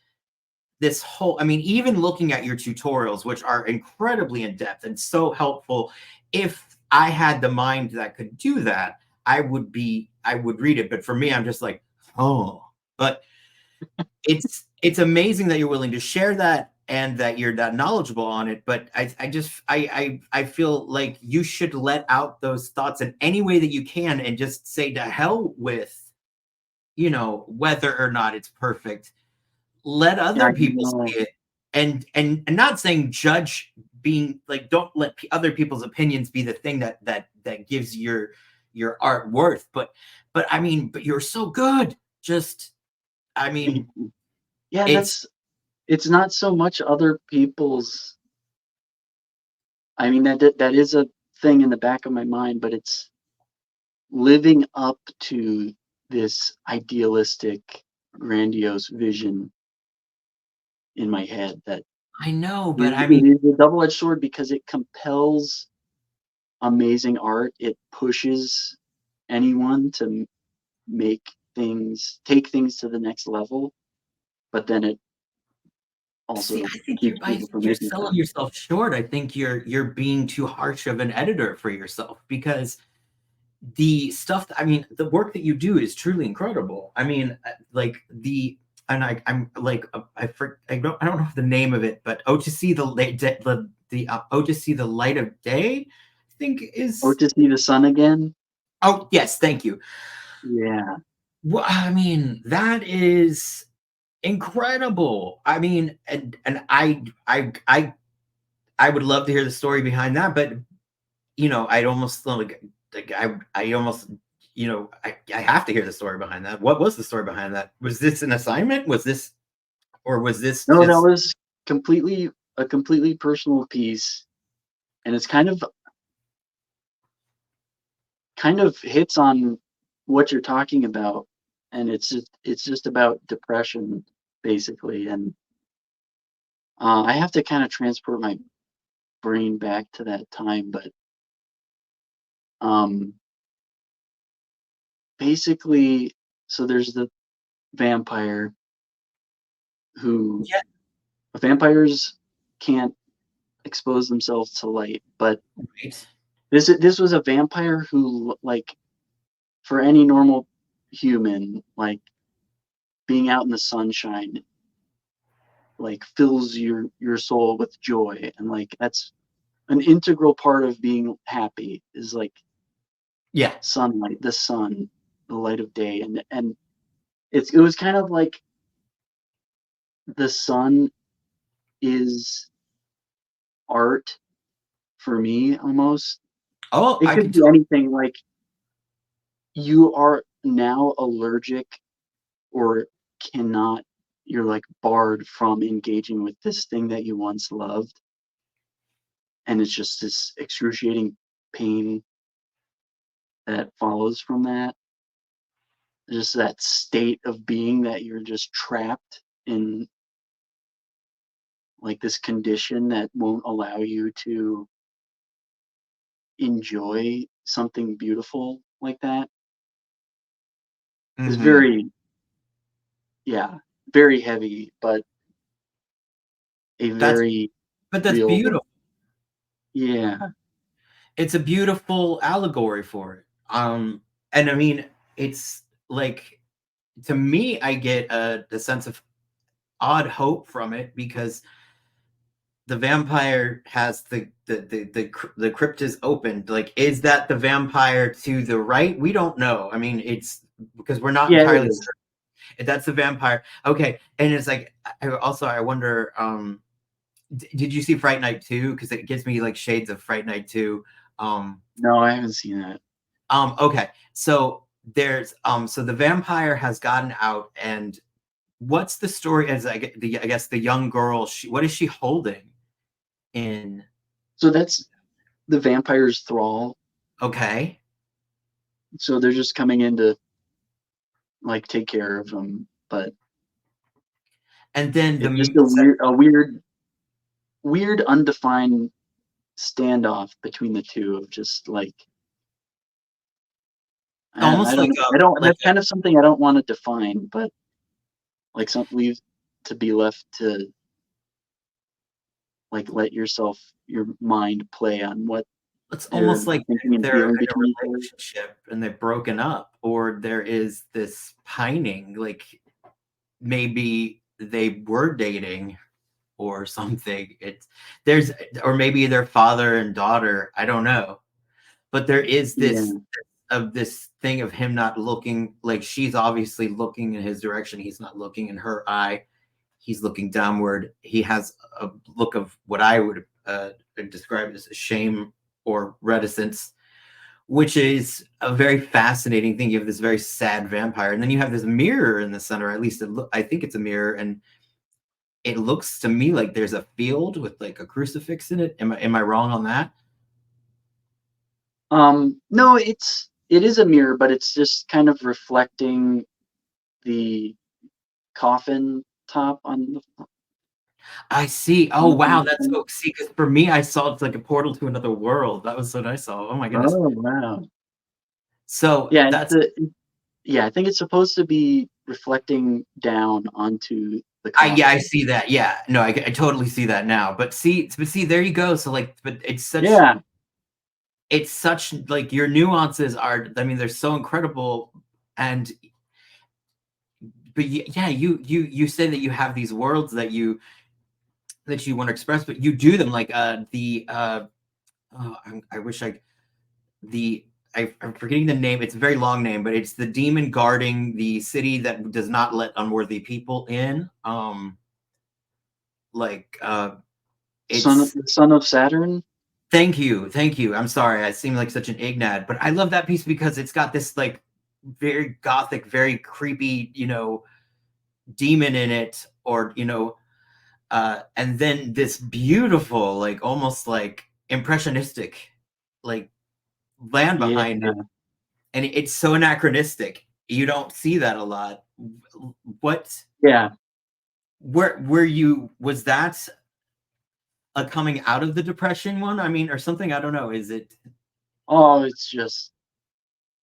this whole, I mean, even looking at your tutorials, which are incredibly in depth and so helpful. If I had the mind that could do that, I would read it, but for me, I'm just like, oh. But it's amazing that you're willing to share that and that you're that knowledgeable on it. But I just I feel like you should let out those thoughts in any way that you can, and just say to hell with whether or not it's perfect. Let Yeah, other people see it, and not saying judge, being like, don't let other people's opinions be the thing that gives your art worth. But I mean, but you're so good. Just, I mean, yeah. it's That's. It's not so much other people's. I mean, that is a thing in the back of my mind, but it's living up to this idealistic, grandiose vision in my head that I know, but is I it mean, is a double-edged sword because it compels amazing art. It pushes anyone to make take things to the next level, but then it see, also keeps I people think from you're making selling stuff. yourself short. I think you're being too harsh of an editor for yourself, because the stuff I mean, the work that you do is truly incredible. I mean, like the and I'm like I don't know the name of it, but to see oh, to see the light of day, I think Or is. to see the sun again. Oh yes, thank you. Yeah. Well, I mean, that is incredible. I mean, and I would love to hear the story behind that, but I'd almost I almost, I have to hear the story behind that. What was the story behind that? Was this an assignment? Or was this No, that just, was completely a completely personal piece, and it's kind of hits on what you're talking about, and it's just about depression basically, and I have to kind of transport my brain back to that time, but um, basically, so there's the vampire who yeah, vampires can't expose themselves to light, but right. this was a vampire who like for any normal human, like being out in the sunshine, like fills your soul with joy, and like that's an integral part of being happy is like Yeah. sunlight, the sun, the light of day, and it was kind of like the sun is art for me almost. Oh, It I could can be totally. anything, like, you are now allergic or cannot you're, like, barred from engaging with this thing that you once loved, and it's just this excruciating pain that follows from that. Just that state of being that you're just trapped in, like, this condition that won't allow you to enjoy something beautiful like that is Mhm. very yeah, very heavy, but a That's very but that's real beautiful. yeah. It's a beautiful allegory for it. And I mean, it's like to me, I get a sense of odd hope from it because the vampire has the crypt is opened. Like, is that the vampire to the right? We don't know. I mean, it's because we're not Yeah, it entirely is. certain if that's the vampire. Okay, and it's like I wonder. Did you see Fright Night 2? Because it gives me like shades of Fright Night 2. Um, No, I haven't seen that. okay, so so the vampire has gotten out, and what's the story? As I guess the young girl, what is she holding in? So that's the vampire's thrall, Okay, so they're just coming in to, like, take care of him, but and then it's just a weird undefined standoff between the 2 of just, like, I almost don't I don't like that's kind of something I don't wanna define, but, like, some leave to be left to, like, let your mind play on what it's they're almost like thinking and they're feeling in a between each other. relationship and they've broken up, or there is this pining, like maybe they were dating or something. It's there's or maybe their father and daughter. I don't know, but there is this Yeah, of this thing of him not looking like she's obviously looking in his direction. He's not looking in her eye. He's looking downward. He has a look of what I would describe as shame or reticence, which is a very fascinating thing. You have this very sad vampire, and then you have this mirror in the center. At least I think it's a mirror, and it looks to me like there's a field with like a crucifix in it. Am I wrong on that? no, it is a mirror, but it's just kind of reflecting the coffin top I see. on Oh the wow, that's tombstone. so see. Because for me, I saw it's like a portal to another world. That was so nice. Oh my goodness. Oh, wow. So Yeah, that's yeah, I think it's supposed to be reflecting down onto the I coffin. see that. Yeah, no, I totally see that now. But see, there you go. So like, but Yeah, it's such like your nuances are. I mean, they're so incredible, and but yeah, you say that you have these worlds that you want to express, but you do them like the oh, I wish I the I'm forgetting the name. It's a very long name, but it's the demon guarding the city that does not let unworthy people in. Like it's son of Saturn. thank you. I'm sorry, I seem like such an ignat, but I love that piece because it's got this like very gothic, very creepy, demon in it, or and then this beautiful, like almost like impressionistic, like land Yeah, behind it, and it's so anachronistic. You don't see that a lot. What yeah. where were you was that a coming out of the depression one? I mean, or something, I don't know. Is it Oh, it's just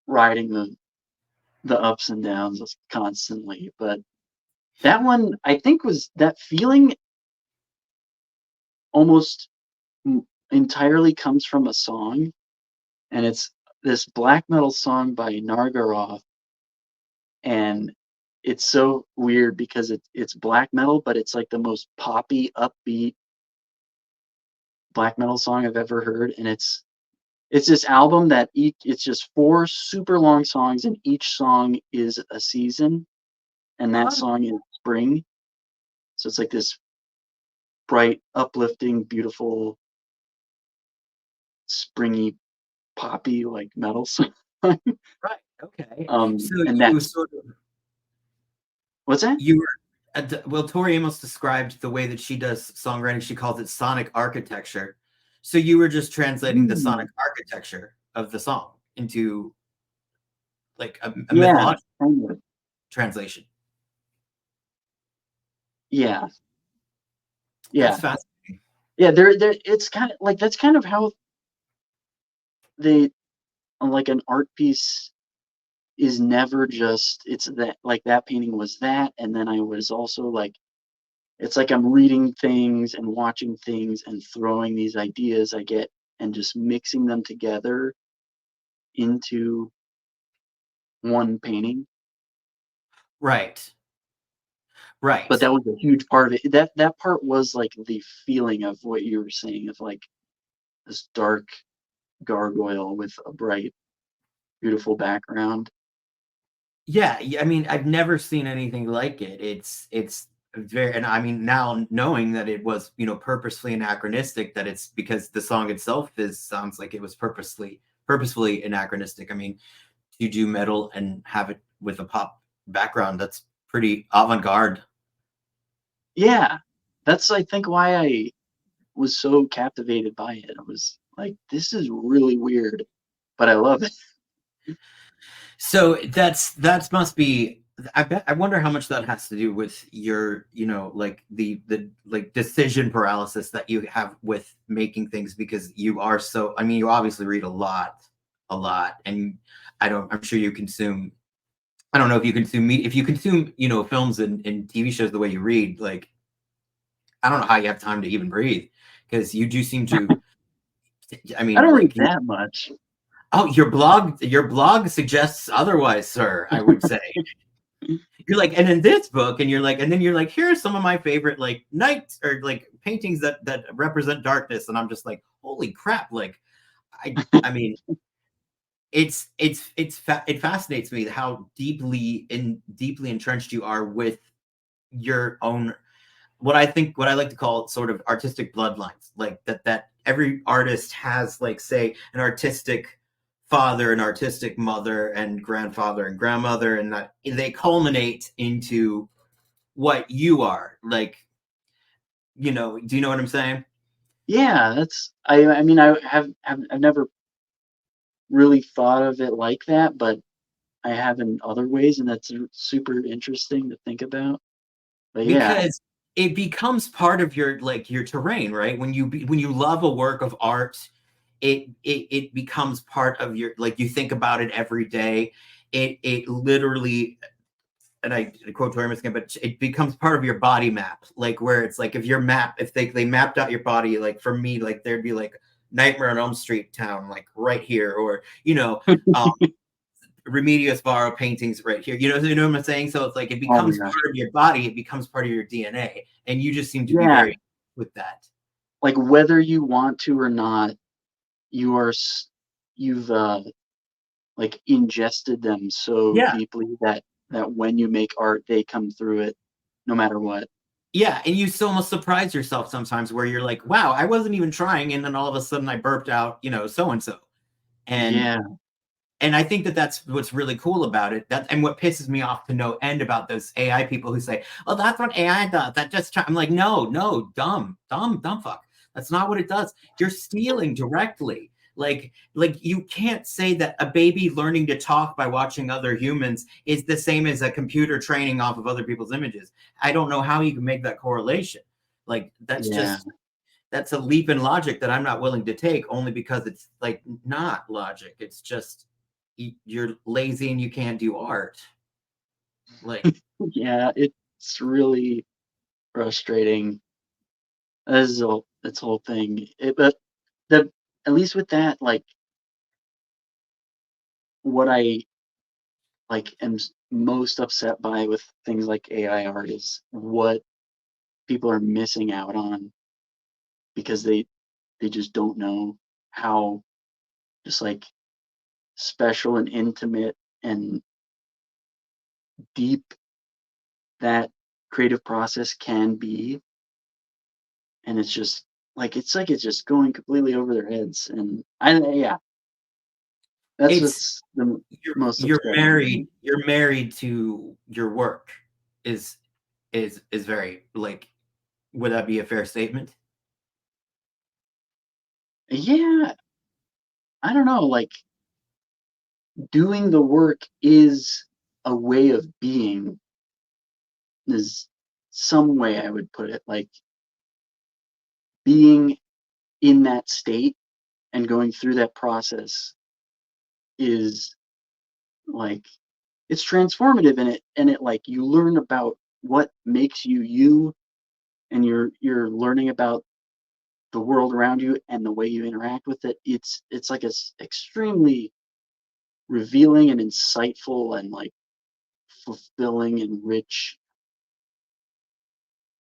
riding the ups and downs just constantly, but that one, I think was that feeling almost entirely comes from a song, and it's this black metal song by Nargaroth, and it's so weird because it's black metal, but it's like the most poppy, upbeat black metal song I've ever heard, and it's this album that it's just 4 super long songs, and each song is a season, and that oh, song is spring. So it's like this bright, uplifting, beautiful, springy poppy like metal song. Right. Okay. So And you that's sort of what's that? you were well, Tori Amos described the way that she does songwriting. She calls it sonic architecture. So you were just translating the Mm, sonic architecture of the song into like a yeah, mythological kind of. translation. Yeah, That's yeah, fascinating. yeah. There. It's kind of like that's kind of how they like an art piece is never just it's that like that painting was that, and then I was also like it's like I'm reading things and watching things and throwing these ideas I get and just mixing them together into one painting. Right. But Right. that was a huge part of it. That part was like the feeling of what you were saying of like this dark gargoyle with a bright, beautiful background. Yeah, I mean, I've never seen anything like it. It's very, and I mean, now knowing that it was, purposefully anachronistic, that it's because the song itself is sounds like it was purposefully anachronistic. I mean, to do metal and have it with a pop background, that's pretty avant-garde. Yeah. That's I think why I was so captivated by it. I was like, this is really weird, but I love it. So that's must be. I wonder how much that has to do with your, like the like decision paralysis that you have with making things, because you are so. I mean, you obviously read a lot, and I'm sure you consume. I don't know if you consume media, if you consume, films and TV shows the way you read. Like, I don't know how you have time to even breathe, because you do seem to. I I mean, don't read like you. that much. Oh, your blog suggests otherwise, sir. I would say. You're like, and in this book, and you're like, and then you're like, here are some of my favorite like nights or like paintings that represent darkness, and I'm just like, holy crap! Like, I mean, it fascinates me how deeply entrenched you are with your own, what I like to call sort of artistic bloodlines, like that every artist has, like, say, an artistic father, an artistic mother, and grandfather and grandmother, and that they culminate into what you are. Like, do you know what I'm saying? Yeah, that's I mean I've never really thought of it like that, but I have in other ways, and that's super interesting to think about. But yeah, Because it becomes part of your, like, your terrain, right? When you love a work of art, it becomes part of your, like, you think about it every day. It literally, and I quote Tori again, but it becomes part of your body map. Like, where it's like, if they mapped out your body, like for me, like there'd be like Nightmare on Elm Street town, like right here, or um, Remedios Varo paintings right here. You know what I'm saying? So it's like it oh my becomes gosh, part of your body, it becomes part of your DNA, and you just seem to be yeah, very with that. like whether you want to or not, you are you've like ingested them so Yeah, deeply that when you make art, they come through it, no matter what. yeah, and you still almost surprise yourself sometimes, where you're like, "Wow, I wasn't even trying," and then all of a sudden I burped out, so and so, and Yeah, and I think that that's what's really cool about it. That, and what pisses me off to no end about those AI people who say, "Oh, that's what AI does." That just I'm like, no, no, dumb fuck. That's not what it does. You're stealing directly. Like you can't say that a baby learning to talk by watching other humans is the same as a computer training off of other people's images. I don't know how you can make that correlation. Like, yeah, that's a leap in logic that I'm not willing to take, only because it's like not logic. It's just you're lazy and you can't do art. Like, yeah. It's really frustrating. This is whole this whole thing. But the at least with that, like what I like am most upset by with things like AI art is what people are missing out on because they just don't know how just like special and intimate and deep that creative process can be, and it's just like it's just going completely over their heads, and I yeah That's It's what's the most upsetting to me. you're married to your work is is very like, would that be a fair statement? Yeah, I don't know, like, doing the work is a way of being, is some way I would put it, like, being in that state and going through that process is, like, it's transformative in it, and it, like, you learn about what makes you you, and you're learning about the world around you and the way you interact with it. It's like a extremely revealing and insightful and like fulfilling and rich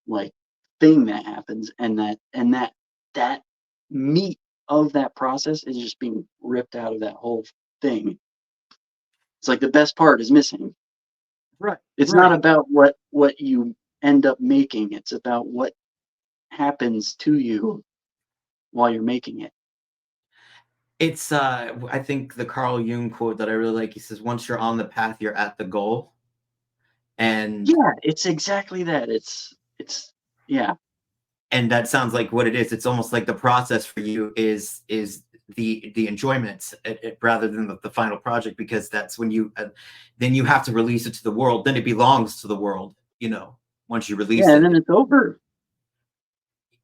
like thing that happens, and that meat of that process is just being ripped out of that whole thing. It's like the best part is missing. Right, It's not right. about what you end up making. It's about what happens to you while you're making it. It's I think the Carl Jung quote that I really like, he says, "Once you're on the path, you're at the goal." And Yeah, it's exactly that. It's yeah. that sounds like what it is. It's almost like the process for you is the enjoyment rather than the final project, because that's when you then you have to release it to the world. Then it belongs to the world, once you Yeah, release and it. then it's over.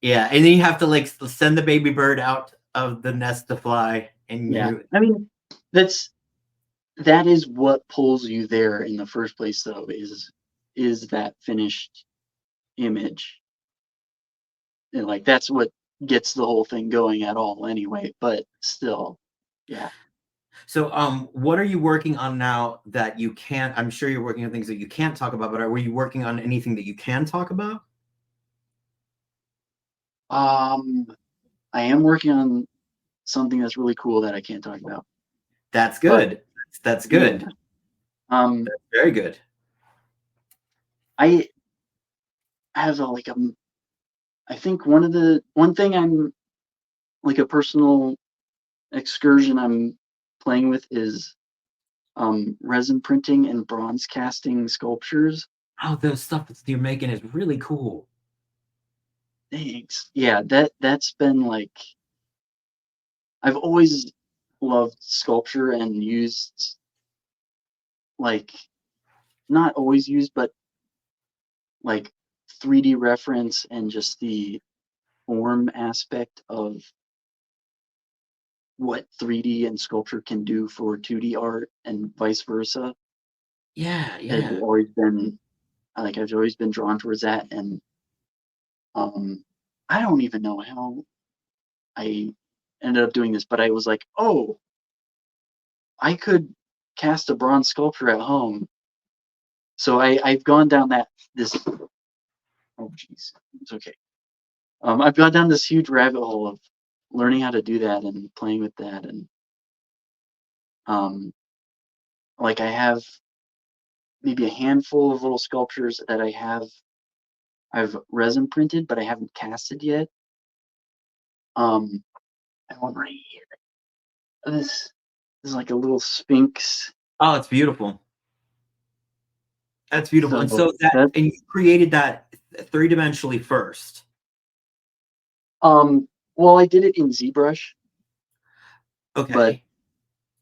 Yeah, and then you have to like send the baby bird out of the nest to fly, and Yeah. you I mean, that's that is what pulls you there in the first place though, is that finished image. And like that's what gets the whole thing going at all anyway, but still. Yeah. So, what are you working on now that you can't? I'm sure you're working on things that you can't talk about, but were you working on anything that you can talk about? Um I am working on something that's really cool that I can't talk about. That's But good. That's yeah. good. Um Very good. I have a like I think one thing I'm like a personal excursion I'm playing with is resin printing and bronze casting sculptures. Oh, the stuff that you're making is really cool. Thanks. Yeah, that's been like I've always loved sculpture and used like not always used, but like 3D reference and just the form aspect of what 3D and sculpture can do for 2D art and vice versa Yeah, has yeah. always been like I've always been drawn towards that. And um I don't even know how I ended up doing this, but I was like, oh, I could cast a bronze sculpture at home. So I've gone down this oh jeez, it's okay. I've gone down this huge rabbit hole of learning how to do that and playing with that, and um like I have maybe a handful of little sculptures that I've resin printed, but I haven't casted yet. Um, I have one right here. This is like a little sphinx. Oh, it's beautiful. That's beautiful. And So so that and you created that three-dimensionally first. um well I did it in ZBrush, but Okay.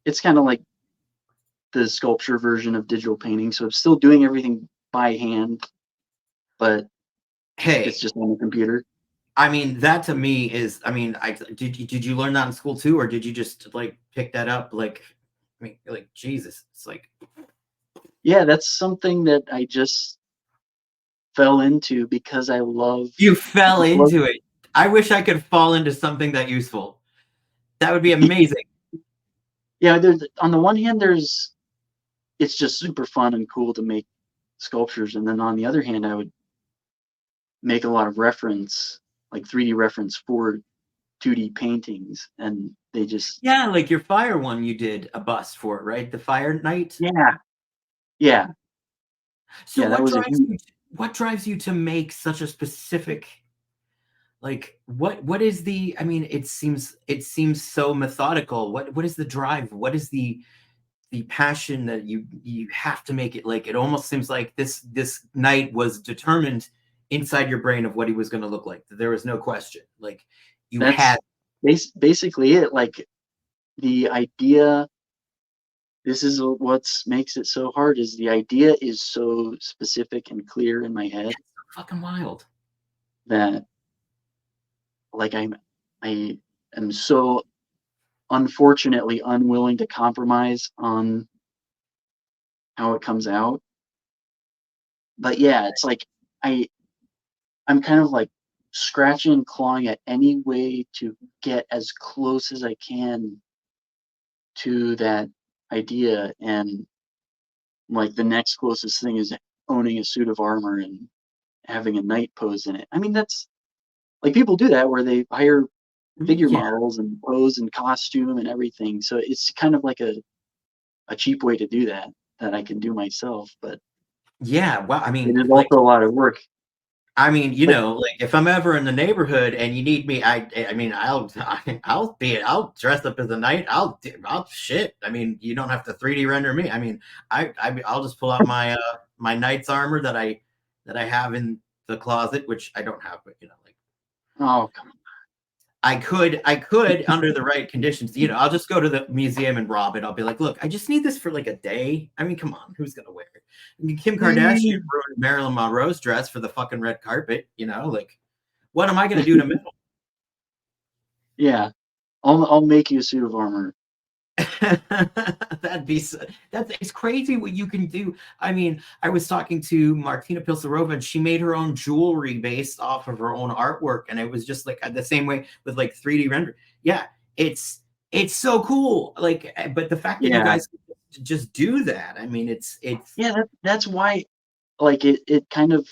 it's kind of like the sculpture version of digital painting. So I'm still doing everything by hand, but it's Hey, just on the computer. I mean, that to me is, I mean, did you learn that in school too, or did you just like pick that up? Like, I mean, like Jesus, it's like Yeah, that's something that I just fell into because you fell I love into it. I wish I could fall into something that useful. That would be amazing. yeah, there's on the one hand there's it's just super fun and cool to make sculptures, and then on the other hand I would make a lot of reference like 3D reference for 2D paintings, and they just Yeah, like your fire one, you did a bust for it, right? The Fire Night. yeah, yeah, So yeah, that was a huge what drives you to make such a specific Like what is the, I mean, it seems so methodical. What is the drive? What is the passion that you have to make it, like it almost seems like this night was determined inside your brain of what he was going to look like. There was no question. Like you had. That's basically it. Like the idea, this is what makes it so hard, is the idea is so specific and clear in my head It's fucking wild. that like I am so unfortunately unwilling to compromise on how it comes out. But yeah, it's like I I'm kind of like scratching and clawing at any way to get as close as I can to that idea, and like the next closest thing is owning a suit of armor and having a knight pose in it. I mean, that's like people do that where they hire figure Yeah. models and pose and costume and everything. So it's kind of like a cheap way to do that that I can do myself, but Yeah. Wow. I it mean, is like, also a lot of work. I mean, Like, like if I'm ever in the neighborhood and you need me, I mean, I'll dress up as a knight. I'll shit. I mean, you don't have to 3D render me. I mean, I'll just pull out my knight's armor that I have in the closet, which I don't have, but like oh, come I could under the right conditions. I'll just go to the museum and rob it. I'll be like, look, I just need this for like a day. I mean, come on, who's gonna wear it? I mean, Kim Kardashian on. ruined Marilyn Monroe's dress for the fucking red carpet. Like, what am I gonna do to meddle? Yeah, I'll make you a suit of armor. That'd be that's it's crazy what you can do. I mean, I was talking to Martina Pilsarova, and she made her own jewelry based off of her own artwork, and it was just like the same way with like 3D render. Yeah, it's so cool. Like, but the fact that you Yeah, guys just do that, I mean, it's yeah. That's why, like it kind of.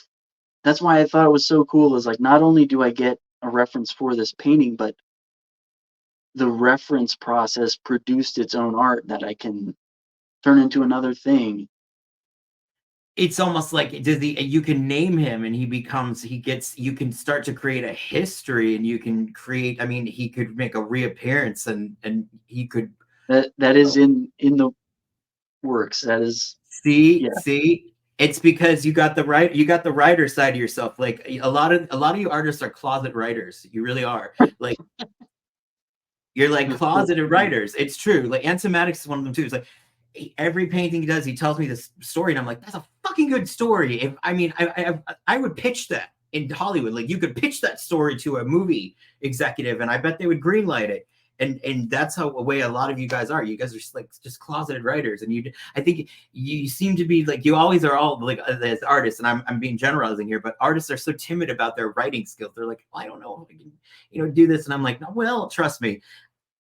That's why I thought it was so cool. Is like not only do I get a reference for this painting, but the reference process produced its own art that I can turn into another thing. it's almost like does the you can name him and he gets you can start to create a history and you can create. I mean, he could make a reappearance and he could. That is in the works. That is, See, yeah. see, it's because you got the writer side of yourself. Like a lot of you artists are closet writers. You really are. Like you're like That's so closeted funny. writers. It's true. Like Antimatic is one of them too. It's like every painting he does, he tells me this story, and I'm like, that's a fucking good story. If I mean, I would pitch that in Hollywood. Like you could pitch that story to a movie executive, and I bet they would greenlight it. And that's how a way a lot of you guys are. You guys are just closeted writers, and I think you seem to be like you always are all like as artists. And I'm being generalizing here, but artists are so timid about their writing skills. They're like, well, I don't know if I can do this, and I'm like, no, well, trust me,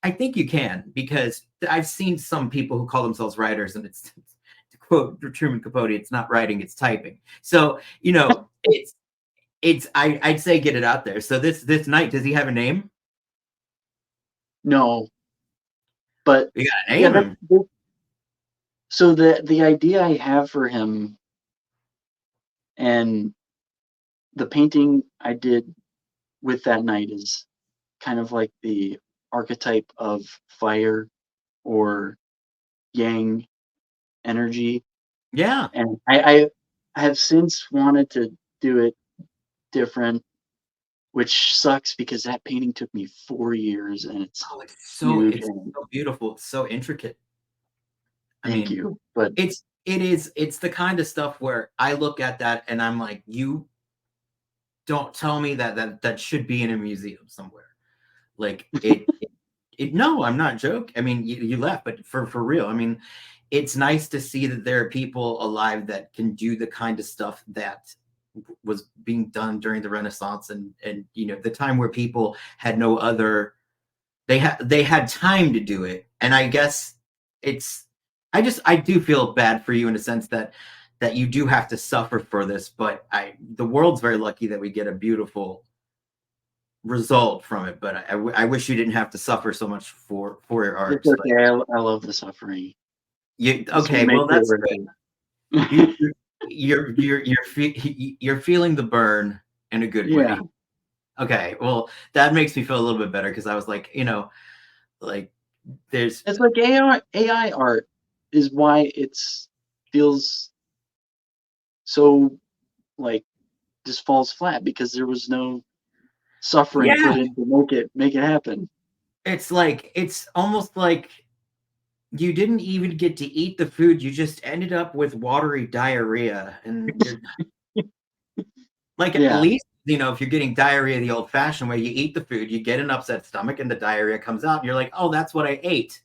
I think you can because I've seen some people who call themselves writers, and it's to quote Truman Capote, it's not writing, it's typing. So I'd say get it out there. So this night, does he have a name? No, but We gotta yeah, name him. so the idea I have for him and the painting I did with that night is kind of like the archetype of fire or yang energy. Yeah. And I have since wanted to do it different, which sucks because that painting took me 4 years and it's Oh, it's so huge. it's And so beautiful. It's so intricate. I thank mean, you. But it's the kind of stuff where I look at that and I'm like, you don't tell me that should be in a museum somewhere. Like no, I'm not joking. I mean, you left, but for real, I mean, it's nice to see that there are people alive that can do the kind of stuff that was being done during the Renaissance and the time where people had no other they had time to do it. And I guess it's I do feel bad for you in a sense that you do have to suffer for this, but the world's very lucky that we get a beautiful result from it. But I wish you didn't have to suffer so much for your it's art. But okay. I love the suffering. you That's what okay? makes Well, it that's worth good. it. You're feeling the burn in a good Yeah. way. Okay, well, that makes me feel a little bit better because I was like, like there's It's like AI art is why it's feels so like just falls flat because there was no suffering yeah, put in to make it happen. it's like it's almost like you didn't even get to eat the food, you just ended up with watery diarrhea, and you're like, at Yeah, least, if you're getting diarrhea the old-fashioned way, you eat the food, you get an upset stomach, and the diarrhea comes out, and you're like, "Oh, that's what I ate."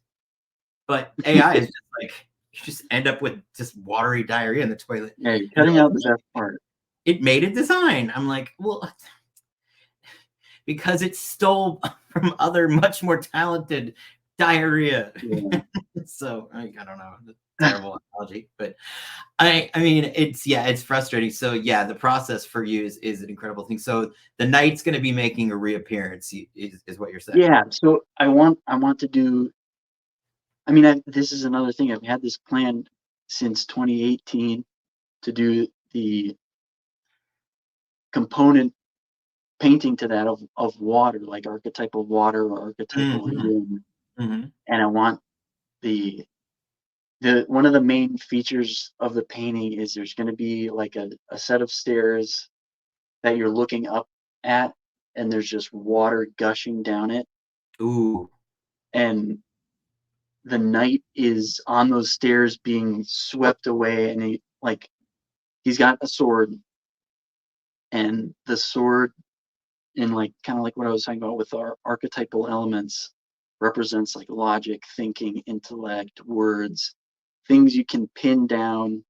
But AI is just like, you just end up with just watery diarrhea in the toilet, yeah, you're and cutting they're out like, the "Look, best part. it made a design." I'm like, "Well, because it stole from other much more talented diarrhea." Yeah. So, I don't know, terrible analogy, but I mean, it's frustrating. So yeah, the process for you is an incredible thing. So the knight's going to be making a reappearance, is what you're saying. Yeah, so I want to do. I mean, this is another thing. I've had this plan since 2018 to do the component painting to that of water, like archetypal water or archetypal Hmm. wind. Hmm. And I want the one of the main features of the painting is there's going to be like a set of stairs that you're looking up at, and there's just water gushing down it, Ooh, and the knight is on those stairs being swept away, and he's got a sword, and the sword, in like kind of like what I was talking about with our archetypal elements, represents like logic, thinking, intellect, words, things you can pin down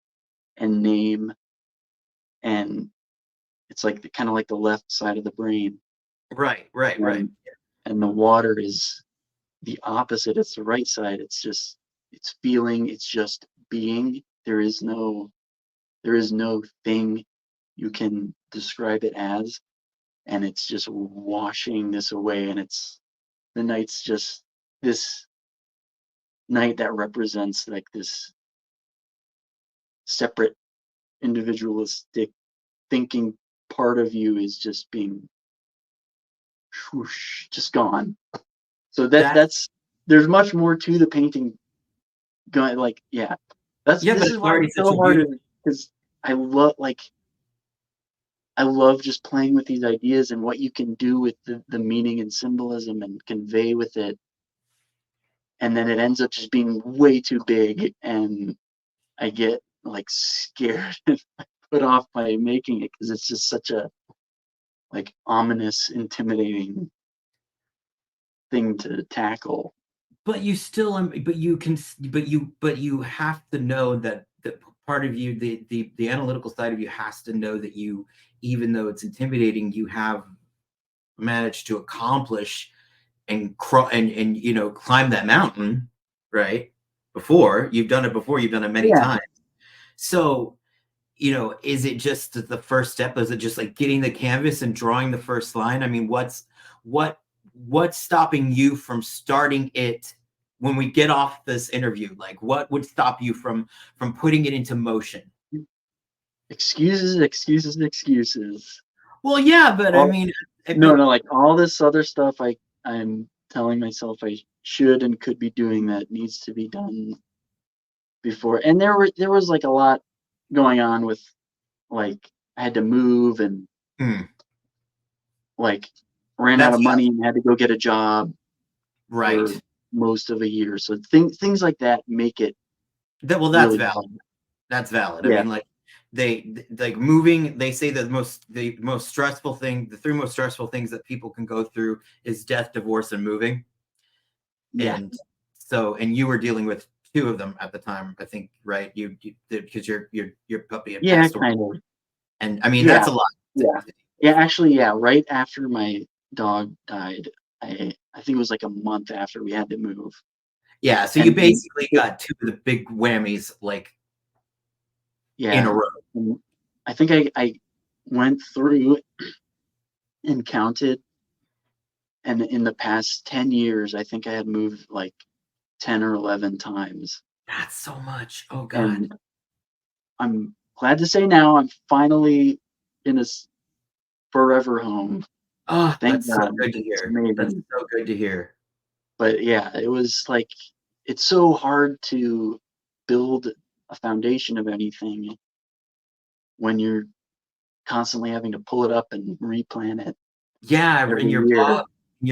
and name, and it's like kind of like the left side of the brain, right, right, right. and the water is the opposite. It's the right side. It's feeling. It's just being. There is no thing you can describe it as, and it's just washing this away. And it's the night's just this night that represents like this separate, individualistic thinking part of you is just being whoosh, just gone. So That's there's much more to the painting going. Like, yeah, yeah, but this is it's why already it's such a so hard, beautiful. because I love like I love just playing with these ideas and what you can do with the meaning and symbolism and convey with it. And then it ends up just being way too big, and I get like scared and put off by making it because it's just such a like ominous, intimidating thing to tackle. But you still, but you can, but you have to know that part of you, the analytical side of you, has to know that you, even though it's intimidating, you have managed to accomplish and climb that mountain, right? Before you've done it before, you've done it many Yeah, times. So, is it just the first step? Is it just like getting the canvas and drawing the first line? I mean, what what's stopping you from starting it when we get off this interview? Like, what would stop you from putting it into motion? excuses, excuses, excuses. Well, yeah, but I All mean, no, but no, like all this other stuff I'm telling myself I should and could be doing that needs to be done before. And there was like a lot going on with like I had to move and hmm, like ran out that's of money and had to go get a job for right. most of a year. So things like that make it That's really valid. hard. That's valid. I Yeah. mean, like like moving. They say the most stressful thing, the three most stressful things that people can go through is death, divorce, and moving. Yeah. And and you were dealing with two of them at the time, I think, right? You because your puppy had Yeah, passed away, kind of. and I mean Yeah. that's a lot. Yeah. Yeah, actually, yeah, right after my dog died, I think it was like a month after we had to move. Yeah, so you And then basically got two of the big whammies like in yeah, a row. and I think I went through and counted, and in the past 10 years, I think I had moved like 10 or 11 times. That's so much. Oh God. And I'm glad to say now I'm finally in a forever home. Oh, Thank that's so God. good to It's hear. That's amazing. so good to hear. But yeah, it was like it's so hard to build a foundation of anything when you're constantly having to pull it up and replan it Yeah, in every your year.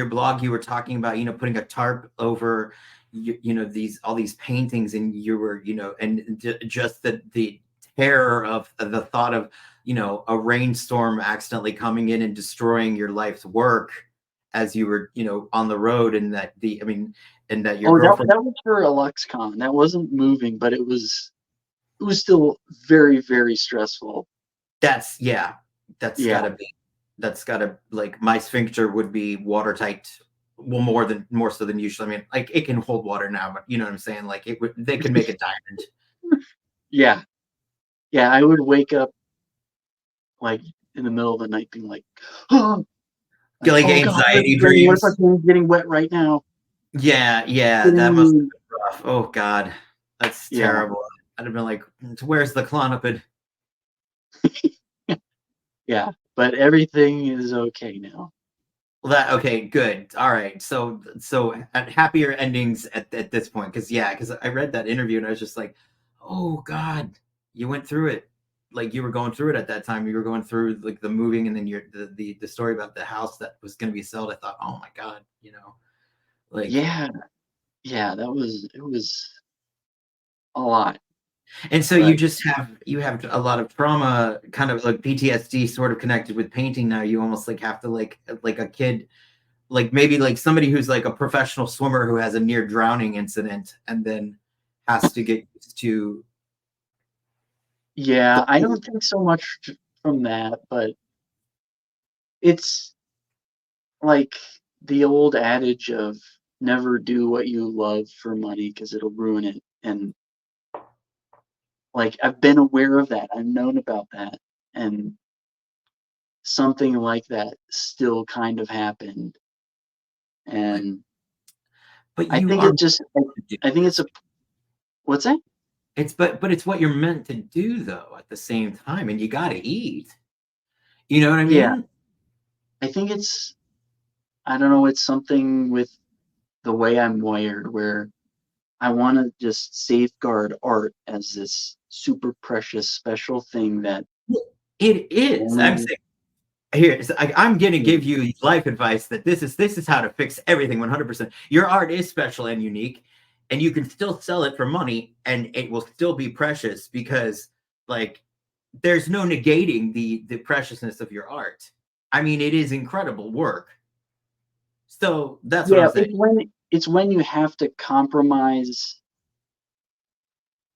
blog, you were talking about, putting a tarp over, these all these paintings, and you were, and just the terror of the thought of, a rainstorm accidentally coming in and destroying your life's work as you were, on the road, and that and that your Oh, that girlfriend. that was for a LuxCon. That wasn't moving, but it was still very, very stressful. That's yeah, that's Yeah, gotta be that's gotta like my sphincter would be watertight. Well, more so than usual. I mean, like it can hold water now, but you know what I'm saying? Like they could make a diamond. yeah, yeah. I would wake up like in the middle of the night, being like, "Oh, Get like like oh God, what if anxiety my dreams. phone's getting wet right now?" Yeah, yeah, Getting that must have me, been rough. Oh God, that's yeah, terrible. I'd have been like, where's the Clonopid? yeah. But everything is okay now. Well, that okay, good. All right. So at happier endings at this point, because I read that interview and I was just like, oh God, you went through it. Like you were going through it at that time. You were going through like the moving, and then the story about the house that was going to be sold. I thought, oh my God, like. Yeah, yeah. It was a lot, And so but you have a lot of trauma, kind of like PTSD, sort of connected with painting. Now you almost like have to like a kid, like maybe like somebody who's like a professional swimmer who has a near drowning incident and then has to get used to the yeah, I whole. don't think so much from that, but it's like the old adage of never do what you love for money because it'll ruin it. And like I've been aware of that. I've known about that. And something like that still kind of happened. but And but I you think are it meant just to do I think it's this. a what's that? It's but it's what you're meant to do though at the same time, and you got to eat. You know what I Yeah, mean? I think I don't know, it's something with the way I'm wired where I want to just safeguard art as this super precious special thing that It is. I'm only saying here, I'm going to give you life advice that this is how to fix everything 100%. Your art is special and unique, and you can still sell it for money, and it will still be precious because like there's no negating the preciousness of your art. I mean, it is incredible work. So that's what I'm yeah, saying. it's when you have to compromise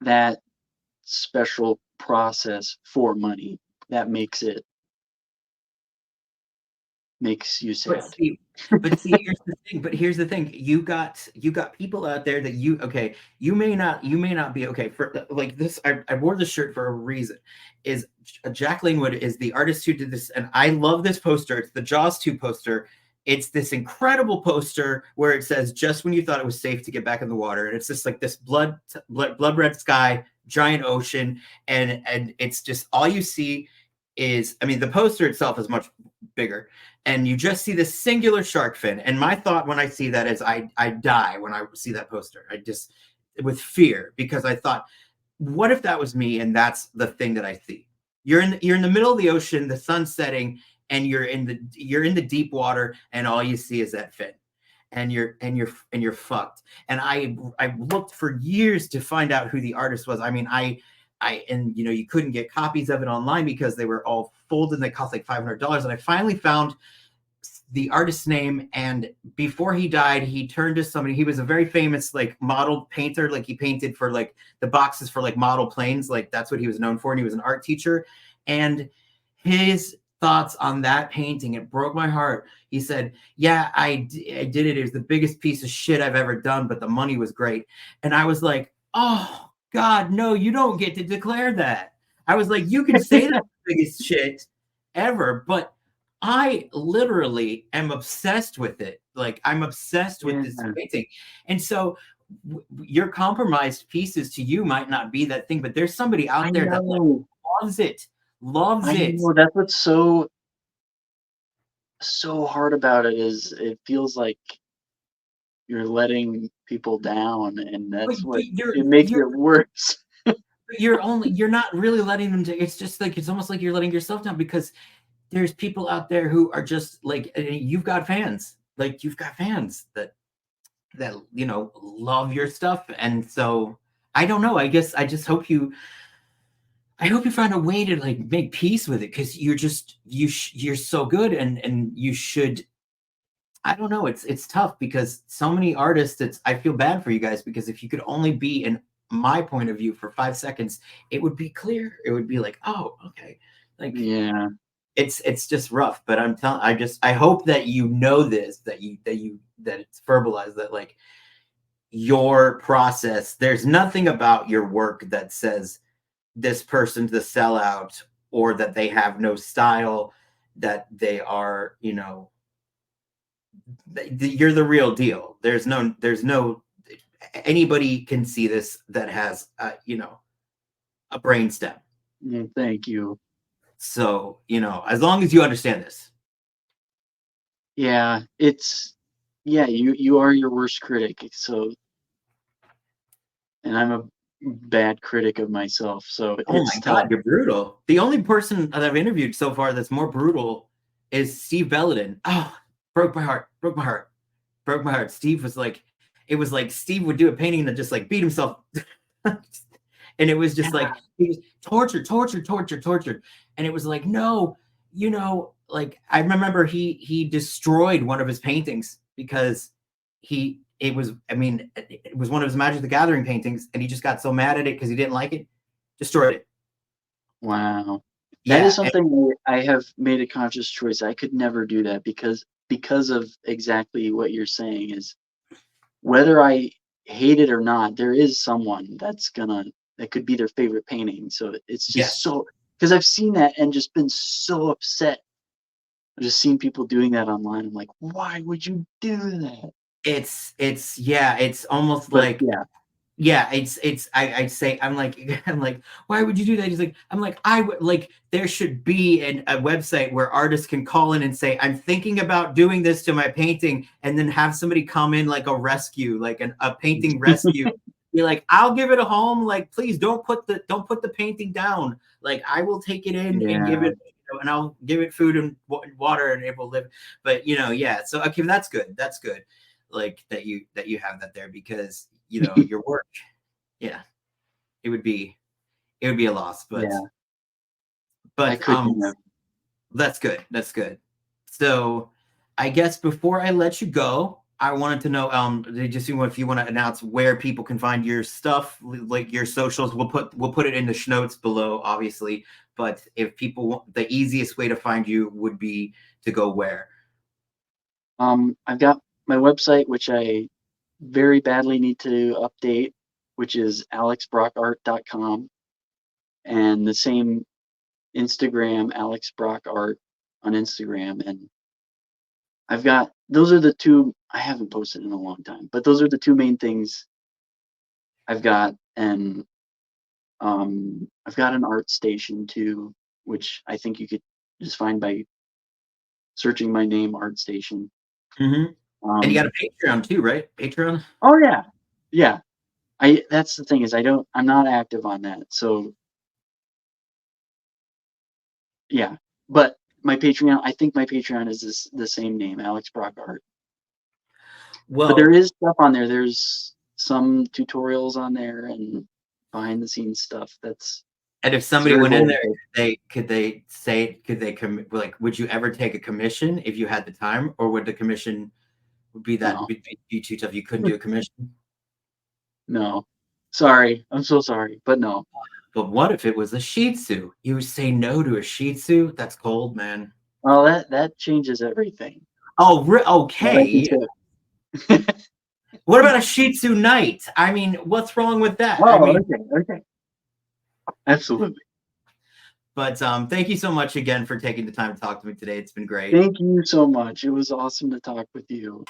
that special process for money that makes you But sad. see, here's the thing. But here's the thing. You got people out there that you may not be okay for like this. I wore this shirt for a reason. Is Jack Langwood is the artist who did this, and I love this poster. It's the Jaws 2 poster. It's this incredible poster where it says, "Just when you thought it was safe to get back in the water," and it's just like this blood red sky, giant ocean, and it's just all you see is. I mean, the poster itself is much bigger, and you just see this singular shark fin. And my thought when I see that is I die when I see that poster. I just with fear because I thought, what if that was me and that's the thing that I see? You're in the middle of the ocean, the sun's setting, and you're in the deep water, and all you see is that fin. And you're fucked. And I looked for years to find out who the artist was. I mean, and you couldn't get copies of it online because they were all folded and they cost like $500. And I finally found the artist's name, and before he died he turned to somebody. He was a very famous like model painter, like he painted for like the boxes for like model planes, like that's what he was known for, and he was an art teacher. And his thoughts on that painting, it broke my heart. He said, yeah, I did it. It was the biggest piece of shit I've ever done, but the money was great. And I was like, oh God, no, you don't get to declare that. I was like, you can say that's the biggest shit ever, but I literally am obsessed with it. Like I'm obsessed with Yeah, this painting. And so your compromised pieces to you might not be that thing, but there's somebody I out there that like know. loves it, loves I it. know. That's what's so so hard about it is it feels like you're letting people down, and But that's what you're it makes you're it worse. you're not really letting them. It's just like it's almost like you're letting yourself down because there's people out there who are just like you've got fans. Like you've got fans that love your stuff, and so I don't know. I guess I hope you find a way to like make peace with it because you're so good and you should. I don't know. It's tough because so many artists. It's I feel bad for you guys because if you could only be in my point of view for 5 seconds, it would be clear. It would be like, oh, okay, like Yeah. it's just rough. But I'm telling, I hope that you know this, that it's verbalized that like your process. There's nothing about your work that says this person's the sellout or that they have no style, that they are, you're the real deal. There's no anybody can see this that has a brain stem. Thank you. So, as long as you understand this. Yeah, yeah, you are your worst critic. So, and I'm a bad critic of myself, so Oh it's my God, tough. you're brutal. The only person that I've interviewed so far that's more brutal is Steve Belladin. Oh, broke my heart. Broke my heart. Broke my heart. Steve was like, it was like Steve would do a painting and just like beat himself. And it was just Yeah. like he was tortured, tortured, tortured, tortured. And it was like, no, like I remember he destroyed one of his paintings because it was one of his Magic the Gathering paintings, and he just got so mad at it because he didn't like it, destroyed it. Wow. That is Yeah, something I have made a conscious choice. I could never do that because of exactly what you're saying is whether I hate it or not, there is someone that could be their favorite painting. So it's just yes. so because I've seen that and just been so upset. I've just seen people doing that online. I'm like, why would you do that? It's yeah, it's almost But like yeah, yeah, I'd say I'm like I'm like, why would you do that? He's like, I'm like, I would like there should be a website where artists can call in and say, I'm thinking about doing this to my painting, and then have somebody come in like a rescue, like a painting rescue. Be like, I'll give it a home. Like, please don't put the painting down. Like, I will take it in and give yeah, it, and I'll give it food and water, and it will live. But yeah. So okay, that's good. That's good. Like that you have that there because your work, yeah, it would be a loss, but yeah. I but couldn't have. that's good. That's good. So I guess before I let you go, I wanted to know just if you want to announce where people can find your stuff, like your socials. We'll put it in the notes below, obviously. But if people want, the easiest way to find you would be to go where? I've got my website, which I very badly need to update, which is alexbrockart.com, and the same Instagram, Alex Brock Art on Instagram. And I've got those are the two I haven't posted in a long time, but those are the two main things I've got. And I've got an art station too, which I think you could just find by searching my name, Art Station. Mm-hmm. And you got Um, a Patreon too, right? Patreon. oh yeah, yeah. I That's the thing is I'm not active on that. So yeah, but my Patreon, I think my Patreon is the same name, Alex Brock Art. But there Well, is stuff on there. There's some tutorials on there and behind the scenes stuff. and if It's somebody very went in low. there, would you ever take a commission if you had the time, or would the commission No, be too tough? You couldn't do a commission. no. Sorry, I'm so sorry, but no. But what if it was a Shih Tzu? You would say no to a Shih Tzu? That's cold, man. Well, that changes everything. Oh, That I can okay. tell. What about a Shih Tzu night? I mean, what's wrong with that? I Oh, mean, okay, okay. Absolutely. but thank you so much again for taking the time to talk to me today. It's been great. Thank you so much. It was awesome to talk with you.